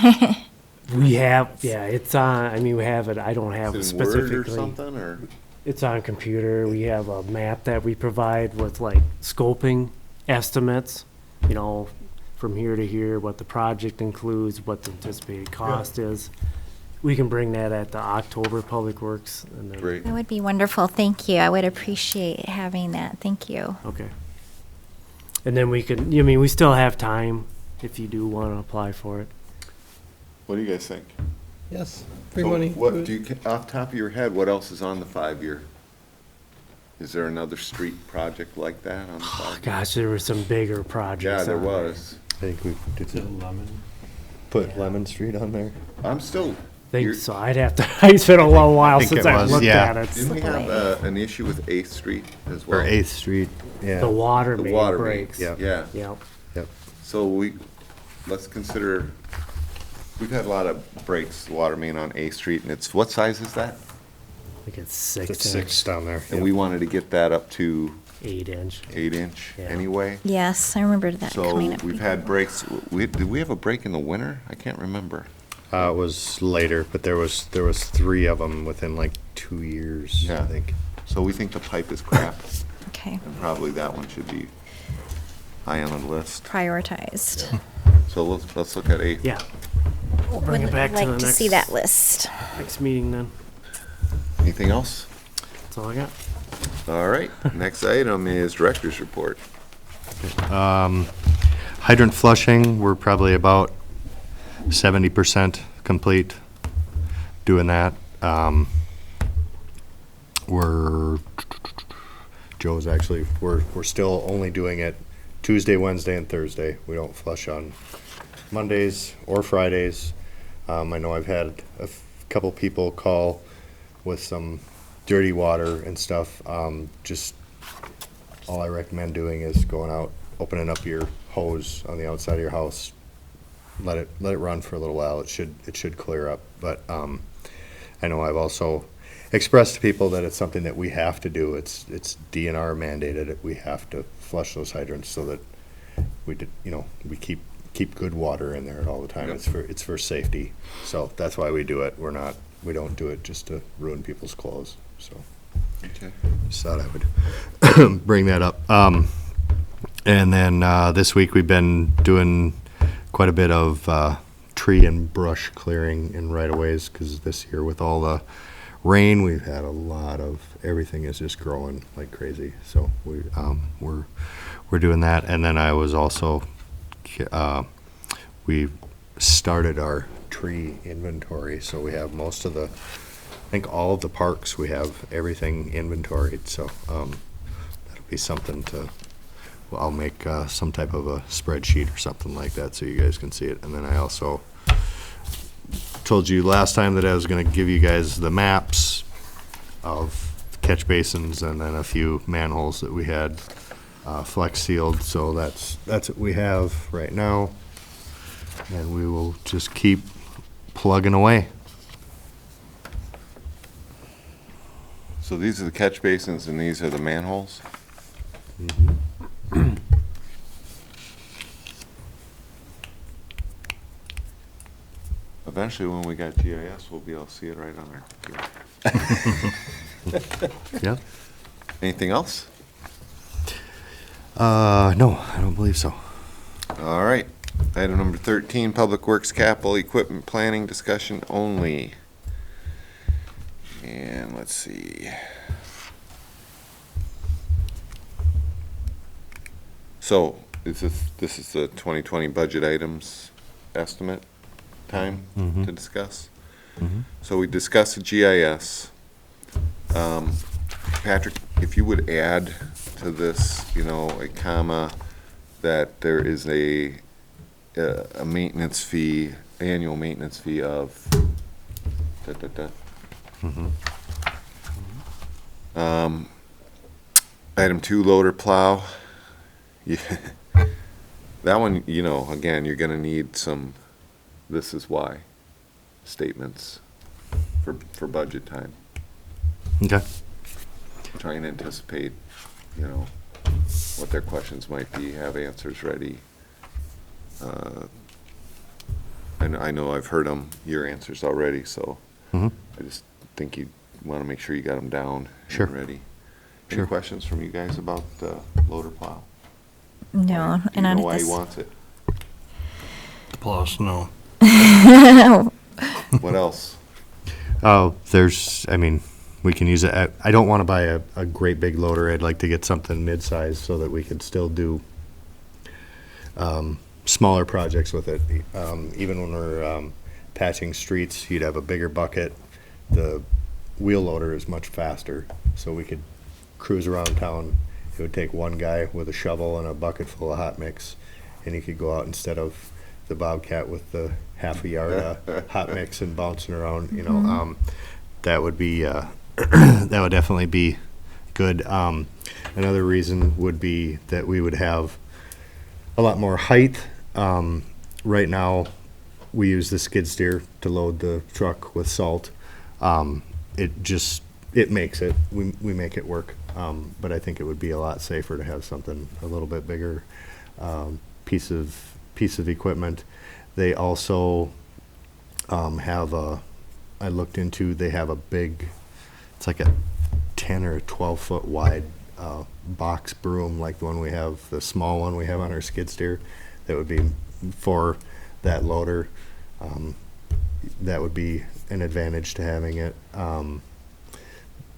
S6: We have, yeah, it's on, I mean, we have it, I don't have it
S1: Is it in Word
S6: specifically.
S1: or something, or?
S6: It's on computer. We have a map that we provide with like scoping estimates, you know, from here to here, what the project includes, what the anticipated cost is. We can bring that at the October Public Works and then.
S1: Great.
S3: That would be wonderful. Thank you. I would appreciate having that. Thank you.
S6: Okay. And then we can, I mean, we still have time if you do want to apply for it.
S1: What do you guys think?
S4: Yes, free
S1: So
S4: money.
S1: What, do you, off the top of your head, what else is on the 5-year? Is there another street project like that on the 5-year?
S6: Gosh, there were some bigger projects.
S1: Yeah, there
S6: on there.
S1: was.
S5: I think we did
S7: Is it lemon?
S5: put Lemon Street on there.
S1: I'm still.
S6: Think
S1: you're-
S6: so. I'd have to, it's been a long while
S5: think
S6: since
S5: it
S6: I
S5: was,
S6: looked
S5: yeah.
S6: at it.
S1: Didn't we have an issue with 8th Street as well?
S5: Or 8th Street, yeah.
S6: The water
S1: The
S6: main
S1: water main,
S6: breaks.
S5: yeah.
S1: Yeah.
S6: Yep.
S5: Yep.
S1: So let's consider, we've had a lot of breaks, water main on 8th Street, and it's, what size is that?
S6: I think it's
S5: It's
S6: 6
S5: 6 down there.
S1: And we wanted to get that up to
S6: 8-inch.
S1: 8-inch
S6: Yeah.
S1: anyway.
S3: Yes, I remember that
S1: So
S3: coming up.
S1: we've had breaks, did we have a break in the winter? I can't remember.
S5: It was later, but there was 3 of them within like 2 years,
S1: Yeah.
S5: I think.
S1: So we think the pipe is crap,
S3: Okay,
S1: and probably that one should be high on the list.
S3: prioritized.
S1: So let's look at 8th.
S6: Yeah. We'll bring it
S3: Would
S6: back to the
S3: like to see
S6: next-
S3: that list.
S6: Next meeting then.
S1: Anything else?
S6: That's all I got.
S1: All right, next item is director's report.
S5: Hydrant flushing, we're probably about 70% complete doing that. Joe's actually, we're still only doing it Tuesday, Wednesday, and Thursday. We don't flush on Mondays or Fridays. I know I've had couple people call with some dirty water and stuff. Just all I recommend doing is going out, opening up your hose on the outside of your house, let it run for a little while. It should clear up. But I know I've also expressed to people that it's something that we have to do. It's DNR mandated. We have to flush those hydrants so that we keep good water in there at all the time.
S1: Yep.
S5: It's for safety. So that's why we do it. We don't do it just to ruin people's clothes. So
S1: Okay.
S5: just thought I would bring that up. And then this week we've been doing quite a bit of tree and brush clearing in right-of-ways because this year with all the rain, we've had a lot of, everything is just growing like crazy. So we're doing that. And then I was also, we started our tree inventory. So we have most of the, I think all of the parks, we have everything inventoried. So that'll be something to, well, I'll make some type of a spreadsheet or something like that so you guys can see it. And then I also told you last time that I was going to give you guys the maps of catch basins and then a few manholes that we had flex sealed. So that's what we have right now, and we will just keep plugging away.
S1: So these are the catch basins and these are the manholes? Eventually, when we got GIS, we'll be able to see it right on our computer.
S5: Yeah.
S1: Anything else?
S5: No, I don't believe so.
S1: All right. Item number 13, Public Works Capital Equipment Planning Discussion only. And let's see. So, this is the 2020 budget items estimate time to discuss? So we discussed the GIS. Patrick, if you would add to this, a comma, that there is a maintenance fee, annual maintenance fee of, Item 2, loader plow. Yeah. That one, you know, again, you're gonna need some, this is why statements for budget time.
S5: Okay.
S1: Try and anticipate, you know, what their questions might be, have answers ready. I know I've heard them, your answers already, so
S5: Mhm.
S1: I just think you want to make sure you got them down
S5: Sure.
S1: and ready.
S5: Sure.
S1: Any questions from you guys about the loader plow?
S3: No,
S1: Do you
S3: and
S1: know
S3: on
S1: why he
S3: this.
S1: wants it?
S4: To plow snow.
S1: What else?
S5: Oh, I mean, we can use it. I don't want to buy a great big loader. I'd like to get something mid-sized so that we could still do smaller projects with it. Even when we're patching streets, you'd have a bigger bucket. The wheel loader is much faster, so we could cruise around town. It would take one guy with a shovel and a bucket full of hot mix, and he could go out instead of the Bobcat with the half a yard of hot mix and bouncing around, you know. That would be, that would definitely be good. Another reason would be that we would have a lot more height. Right now, we use the skid steer to load the truck with salt. It makes it, we make it work. But I think it would be a lot safer to have something a little bit bigger, piece of equipment. They also I looked into, they have a big, it's like a 10 or 12 foot wide box broom, like the one we have, the small one we have on our skid steer. That would be for that loader. That would be an advantage to having it.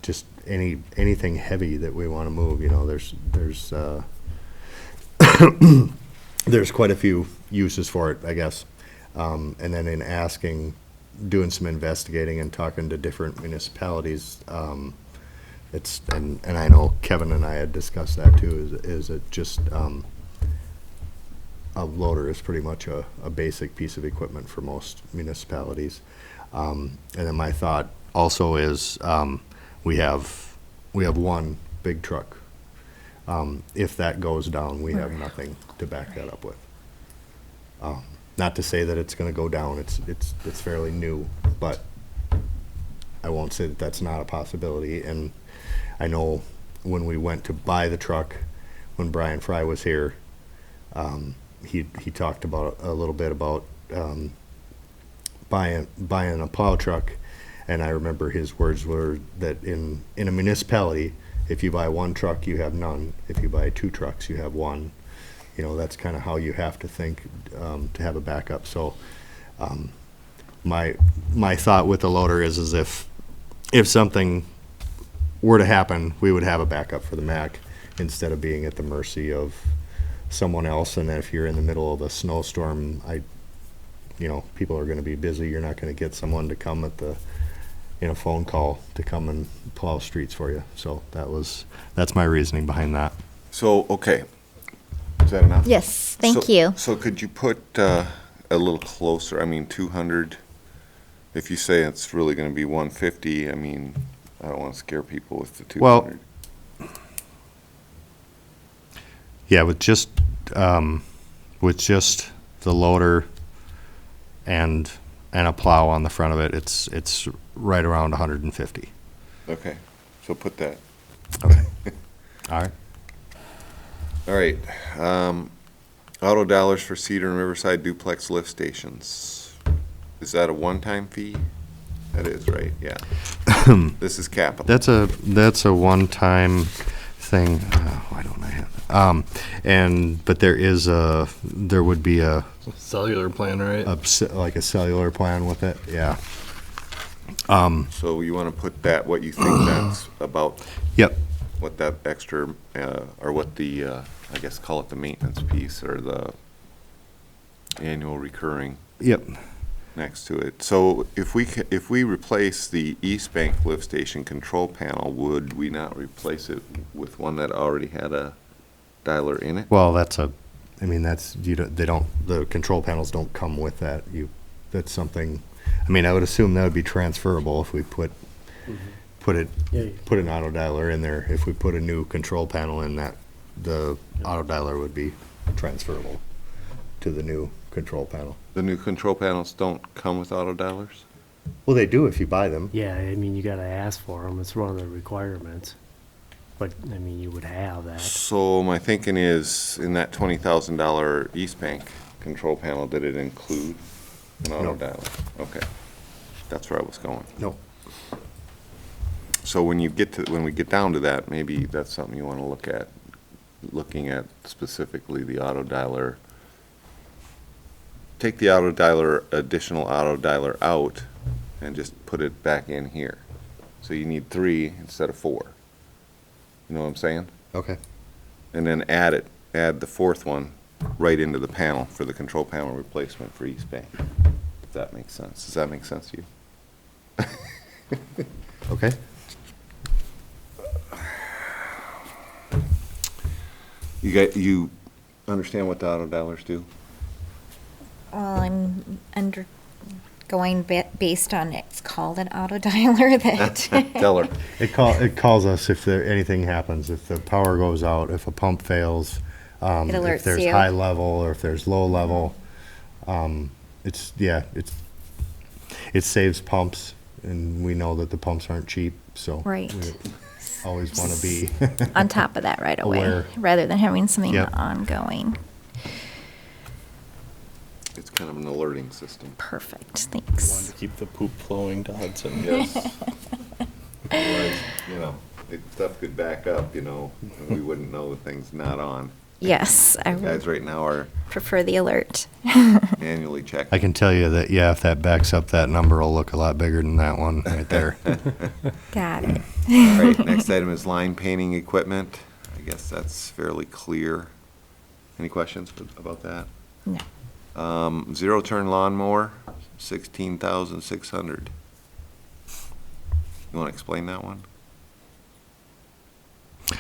S5: Just anything heavy that we want to move, you know, there's quite a few uses for it, I guess. And then in doing some investigating and talking to different municipalities, and I know Kevin and I had discussed that too, is it just, a loader is pretty much a basic piece of equipment for most municipalities. And then my thought also is, we have one big truck. If that goes down, we have nothing to back that up with. Not to say that it's going to go down. It's fairly new, but I won't say that that's not a possibility. And I know when we went to buy the truck, when Brian Fry was here, he talked about a little bit about buying a plow truck. And I remember his words were that in a municipality, if you buy one truck, you have none. If you buy two trucks, you have one. You know, that's kind of how you have to think to have a backup. So my thought with the loader is if something were to happen, we would have a backup for the Mac instead of being at the mercy of someone else. And if you're in the middle of a snowstorm, people are going to be busy. You're not going to get someone to come a phone call to come and plow streets for you. So that's my reasoning behind that.
S1: So, okay. Is that enough?
S3: Yes, thank you.
S1: So could you put a little closer, 200, if you say it's really going to be 150, I don't want to scare people with the 200.
S5: Well, yeah, with just the loader and a plow on the front of it, it's right around 150.
S1: Okay, so put that.
S5: Okay. All right.
S1: All right. Auto dollars for Cedar and Riverside duplex lift stations. Is that a one-time fee? That is, right? Yeah. This is capital.
S5: That's a one-time thing. Why don't I have it? But there would be a
S4: Cellular plan, right?
S5: like a cellular plan with it. Yeah.
S1: So you want to put that, what you think that's about,
S5: Yep.
S1: what that extra, or what the, I guess call it the maintenance piece or the annual recurring
S5: Yep.
S1: next to it. So if we replace the East Bank lift station control panel, would we not replace it with one that already had a dialer in it?
S5: Well, the control panels don't come with that. That's something, I would assume that would be transferable if we put put it,
S6: Yeah, you
S5: put an auto dialer in there. If we put a new control panel in that, the auto dialer would be transferable to the new control panel.
S1: The new control panels don't come with auto dialers?
S5: Well, they do if you buy them.
S6: Yeah, I mean, you gotta ask for them. It's one of the requirements. But, I mean, you would have that.
S1: So my thinking is, in that $20,000 East Bank control panel, did it include an auto
S5: No.
S1: dialer? Okay, that's where I was going.
S5: No.
S1: So when we get down to that, maybe that's something you want to look at, looking at specifically the auto dialer. Take the additional auto dialer out and just put it back in here. So you need 3 instead of 4. You know what I'm saying?
S5: Okay.
S1: And then add the 4th one right into the panel for the control panel replacement for East Bank. If that makes sense. Does that make sense to you?
S5: Okay.
S1: You understand what the auto dialers do?
S3: Well, I'm going based on it's called an auto dialer that.
S1: Tell her.
S5: It calls us if anything happens, if the power goes out, if a pump fails,
S3: It alerts
S5: if there's
S3: you.
S5: high level or if there's low level. It saves pumps, and we know that the pumps aren't cheap, so.
S3: Right.
S5: we always want to be.
S3: On top of that right away,
S5: Aware.
S3: rather than having something
S5: Yep.
S3: ongoing.
S1: It's kind of an alerting system.
S3: Perfect,
S4: Wanted
S3: thanks.
S4: to keep the poop flowing to Hudson.
S1: Yes. Otherwise, stuff could back up, and we wouldn't know the thing's not on.
S3: Yes, I
S1: Guys
S3: would
S1: right now are
S3: prefer the alert.
S1: manually checking.
S5: I can tell you that, yeah, if that backs up, that number will look a lot bigger than that one right there.
S3: Got it.
S1: All right, next item is line painting equipment. I guess that's fairly clear. Any questions about that?
S3: No.
S1: Zero-turn lawnmower, 16,600. You want to explain that one?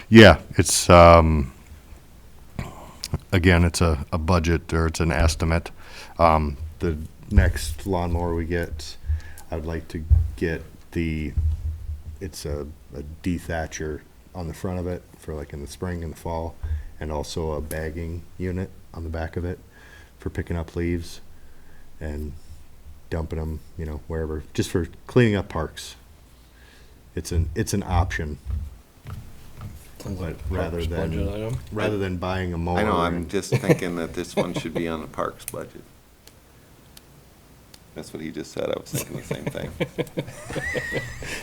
S5: Yeah, it's, again, it's a budget, or it's an estimate. The next lawnmower we get, I would like to get it's a dethatcher on the front of it for like in the spring and the fall, and also a bagging unit on the back of it for picking up leaves and dumping them, wherever, just for cleaning up parks. It's an option.
S4: Sounds like
S5: But rather
S4: Parks
S5: than-
S4: budget item.
S5: Rather than buying a mower.
S1: I know, I'm
S5: and-
S1: just thinking that this one should be on the parks budget. That's what he just said. I was thinking the same thing.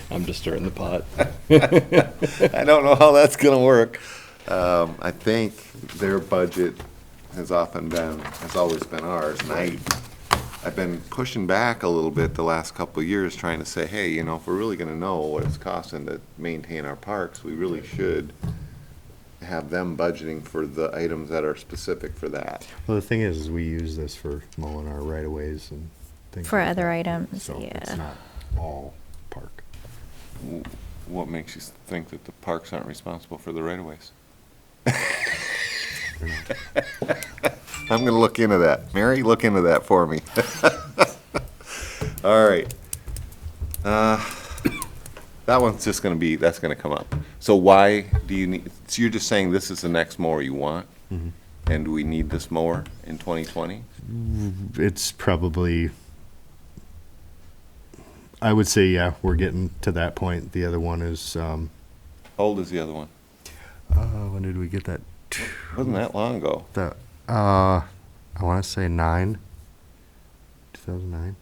S4: I'm just stirring the pot.
S1: I don't know how that's gonna work. I think their budget has always been ours, and I've been pushing back a little bit the last couple of years, trying to say, hey, if we're really gonna know what it's costing to maintain our parks, we really should have them budgeting for the items that are specific for that.
S5: Well, the thing is we use this for mowing our right-of-ways and things.
S3: For
S5: like
S3: other
S5: that.
S3: items,
S5: So it's
S3: yeah.
S5: not all park.
S1: What makes you think that the parks aren't responsible for the right-of-ways? I'm gonna look into that. Mary, look into that for me. All right. That one's just that's gonna come up. So why do you need, so you're just saying this is the next mower you want?
S5: Mhm.
S1: And we need this mower in 2020?
S5: It's probably, I would say, yeah, we're getting to that point. The other one is,
S1: How old is the other one?
S5: when did we get that?
S1: Wasn't that long ago.
S5: I want to say 2009,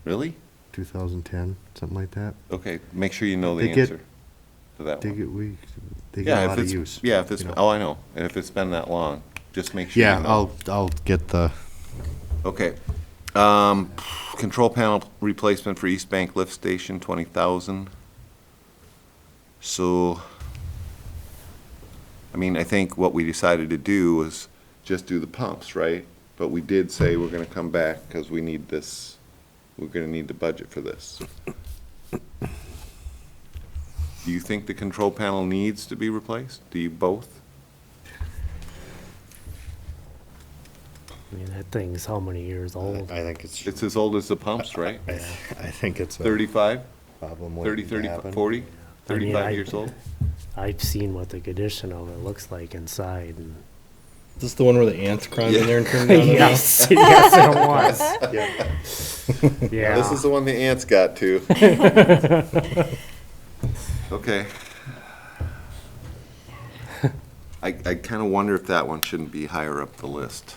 S1: Really?
S5: 2010, something like that.
S1: Okay, make sure you know the
S5: They get-
S1: answer to that
S5: They
S1: one.
S5: get
S1: Yeah,
S5: a
S1: if
S5: lot of
S1: it's,
S5: use.
S1: yeah, if it's,
S5: you know.
S1: oh, I know, and if it's been that long, just make sure you
S5: Yeah,
S1: know.
S5: I'll get the,
S1: Okay. Control panel replacement for East Bank Lift Station, 20,000. So, I think what we decided to do was just do the pumps, right? But we did say we're gonna come back, because we need this, we're gonna need the budget for this. Do you think the control panel needs to be replaced? Do you both?
S6: I mean, that thing's how many years old?
S5: I think it's,
S1: It's as old as the pumps, right?
S5: I think it's a
S1: 35,
S5: problem
S1: 30,
S5: waiting to
S1: 30,
S5: happen.
S1: 40?
S6: I mean,
S1: 35 years old?
S6: I've seen what the condition of it looks like inside. And
S4: Is this the one where the ants climbed in there and turned down the house?
S6: yes, yes, it was. Yeah.
S1: This is the one the ants got to. Okay. I kind of wonder if that one shouldn't be higher up the list.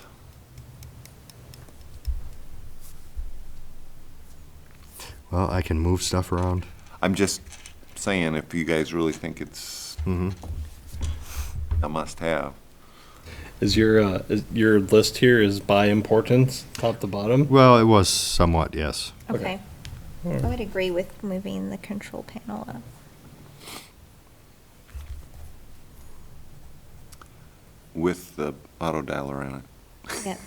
S5: Well, I can move stuff around.
S1: I'm just saying, if you guys really think it's a must-have.
S4: Is your list here is by importance, top to bottom?
S5: Well, it was somewhat, yes.
S3: Okay. I would agree with moving the control panel up.
S1: With the auto dialer in it.
S3: Yep.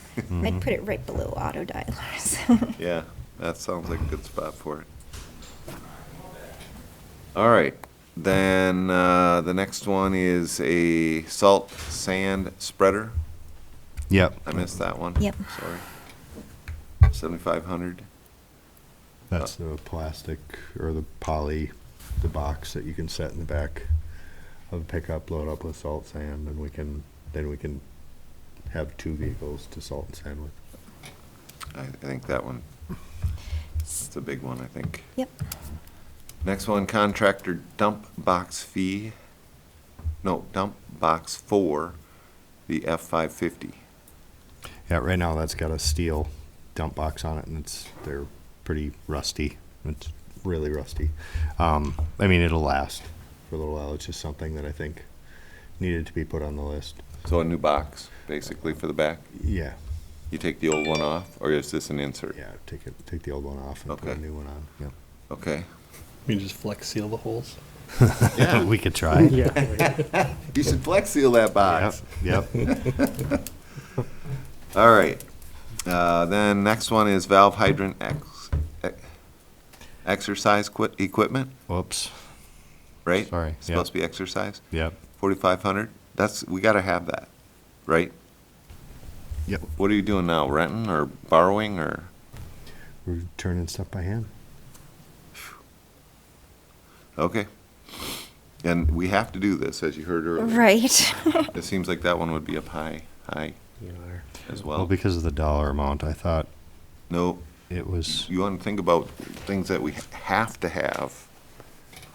S3: I'd put it right below auto dialers.
S1: Yeah, that sounds like a good spot for it. All right, then the next one is a salt sand spreader.
S5: Yep.
S1: I missed that one.
S3: Yep.
S1: Sorry. 7,500.
S5: That's the plastic or the poly, the box that you can set in the back of a pickup, load up with salt sand, and we can have 2 vehicles to salt and sand with.
S1: I think that one, it's a big one, I think.
S3: Yep.
S1: Next one, contractor dump box fee. No, dump box for the F-550.
S5: Yeah, right now that's got a steel dump box on it, and they're pretty rusty. It's really rusty. I mean, it'll last for a little while. It's just something that I think needed to be put on the list.
S1: So a new box, basically, for the back.
S5: Yeah,
S1: You take the old one off, or is this an insert?
S5: yeah. Take the old one off and put a
S1: Okay.
S5: new one on. Yep.
S1: Okay.
S4: You just flex seal the holes?
S1: Yeah.
S5: We could try.
S6: Yeah.
S1: You should flex seal that box.
S5: Yep.
S1: All right. Then next one is valve hydrant exercise equipment,
S5: Whoops.
S1: right?
S5: Sorry,
S1: It's supposed to be exercise.
S5: Yep.
S1: 4,500. We got to have that, right?
S5: Yep.
S1: What are you doing now? Renting or borrowing or?
S5: We're turning stuff by hand.
S1: Okay. And we have to do this, as you heard earlier.
S3: Right.
S1: It seems like that one would be up high
S6: You are.
S1: as
S5: Well,
S1: well.
S5: because of the dollar amount, I thought
S1: No,
S5: it was.
S1: you want to think about things that we have to have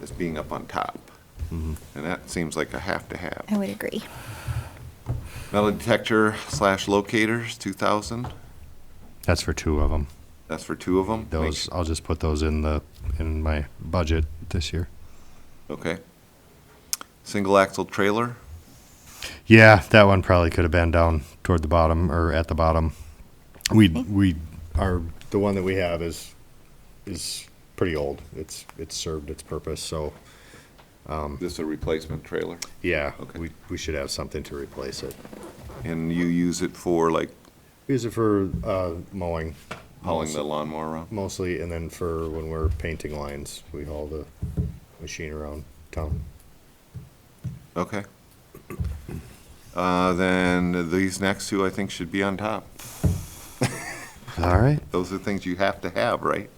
S1: as being up on top.
S5: Mhm.
S1: And that seems like a have to have.
S3: I would agree.
S1: Metal detector / locators, 2,000.
S5: That's for 2 of them.
S1: That's for 2 of them?
S5: Those, I'll just put those in my budget this year.
S1: Okay. Single axle trailer,
S5: Yeah, that one probably could have been down toward the bottom or at the bottom. We are, the one that we have is pretty old. It's served its purpose, so
S1: this is a replacement trailer.
S5: yeah,
S1: Okay.
S5: we should have something to replace it.
S1: And you use it for like
S5: Use it for mowing.
S1: hauling the lawnmower around?
S5: Mostly, and then for when we're painting lines, we haul the machine around town.
S1: Okay. Then these next 2, I think, should be on top.
S5: All right.
S1: Those are things you have to have, right?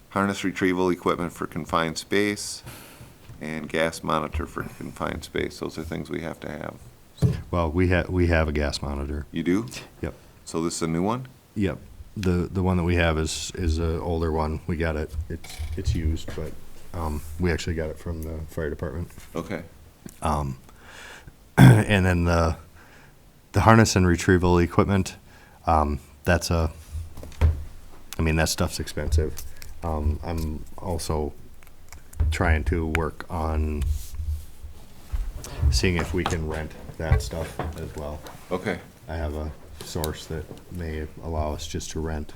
S1: Harness retrieval equipment for confined space and gas monitor for confined space. Those are things we have to have.
S5: Well, we have a gas monitor.
S1: You do?
S5: Yep.
S1: So this is a new one?
S5: Yep. The one that we have is an older one. We got it. It's used, but we actually got it from the fire department.
S1: Okay.
S5: And then the harness and retrieval equipment, that stuff's expensive. I'm also trying to work on seeing if we can rent that stuff as well.
S1: Okay.
S5: I have a source that may allow us just to rent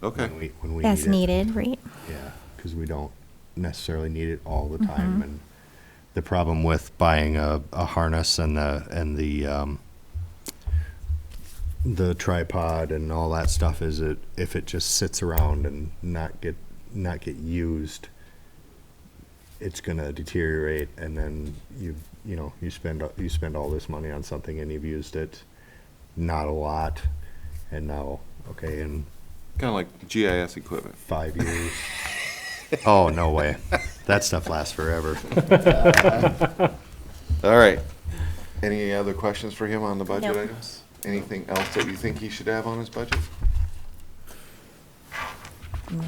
S1: Okay.
S5: when we
S3: As
S5: need it.
S3: needed, right?
S5: Yeah, because we don't necessarily need it all the time, and the problem with buying a harness and the tripod and all that stuff is that if it just sits around and not get used, it's gonna deteriorate, and then you spend all this money on something and you've used it not a lot, and now in
S1: Kind of like GIS equipment.
S5: 5 years. Oh, no way. That stuff lasts forever.
S1: All right. Any other questions for him on the budget
S3: Nope.
S1: items? Anything else that you think he should have on his budget?
S3: No.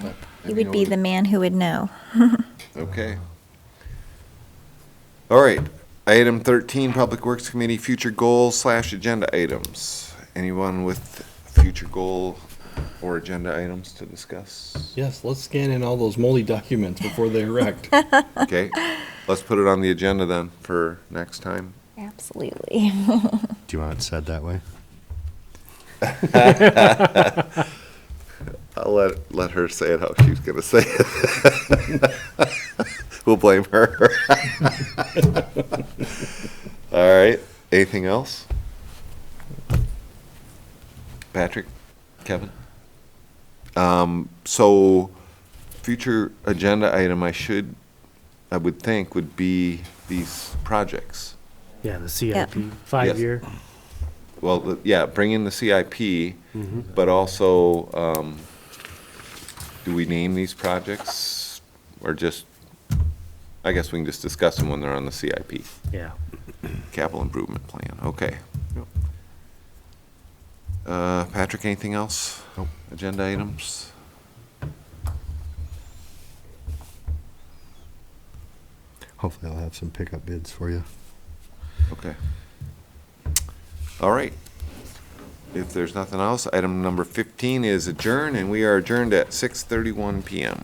S1: Let
S3: He
S1: me
S3: would be
S1: know.
S3: the man who would know.
S1: Okay. All right. Item 13, Public Works Committee, future goals / agenda items. Anyone with future goal or agenda items to discuss?
S4: Yes, let's scan in all those moldy documents before they erect.
S1: Okay, let's put it on the agenda then for next time.
S3: Absolutely.
S5: Do you want it said that way?
S1: I'll let her say it how she's gonna say it. We'll blame her. All right, anything else? Patrick, Kevin? So, future agenda item I would think would be these projects.
S6: Yeah, the CIP, 5-year.
S1: Well, yeah, bring in the CIP, but also, do we name these projects? Or just, I guess we can just discuss them when they're on the CIP,
S6: Yeah.
S1: capital improvement plan, okay. Patrick, anything else?
S5: Nope.
S1: Agenda items?
S5: Hopefully I'll have some pickup bids for you.
S1: Okay. All right. If there's nothing else, item number 15 is adjourn, and we are adjourned at 6:31 PM.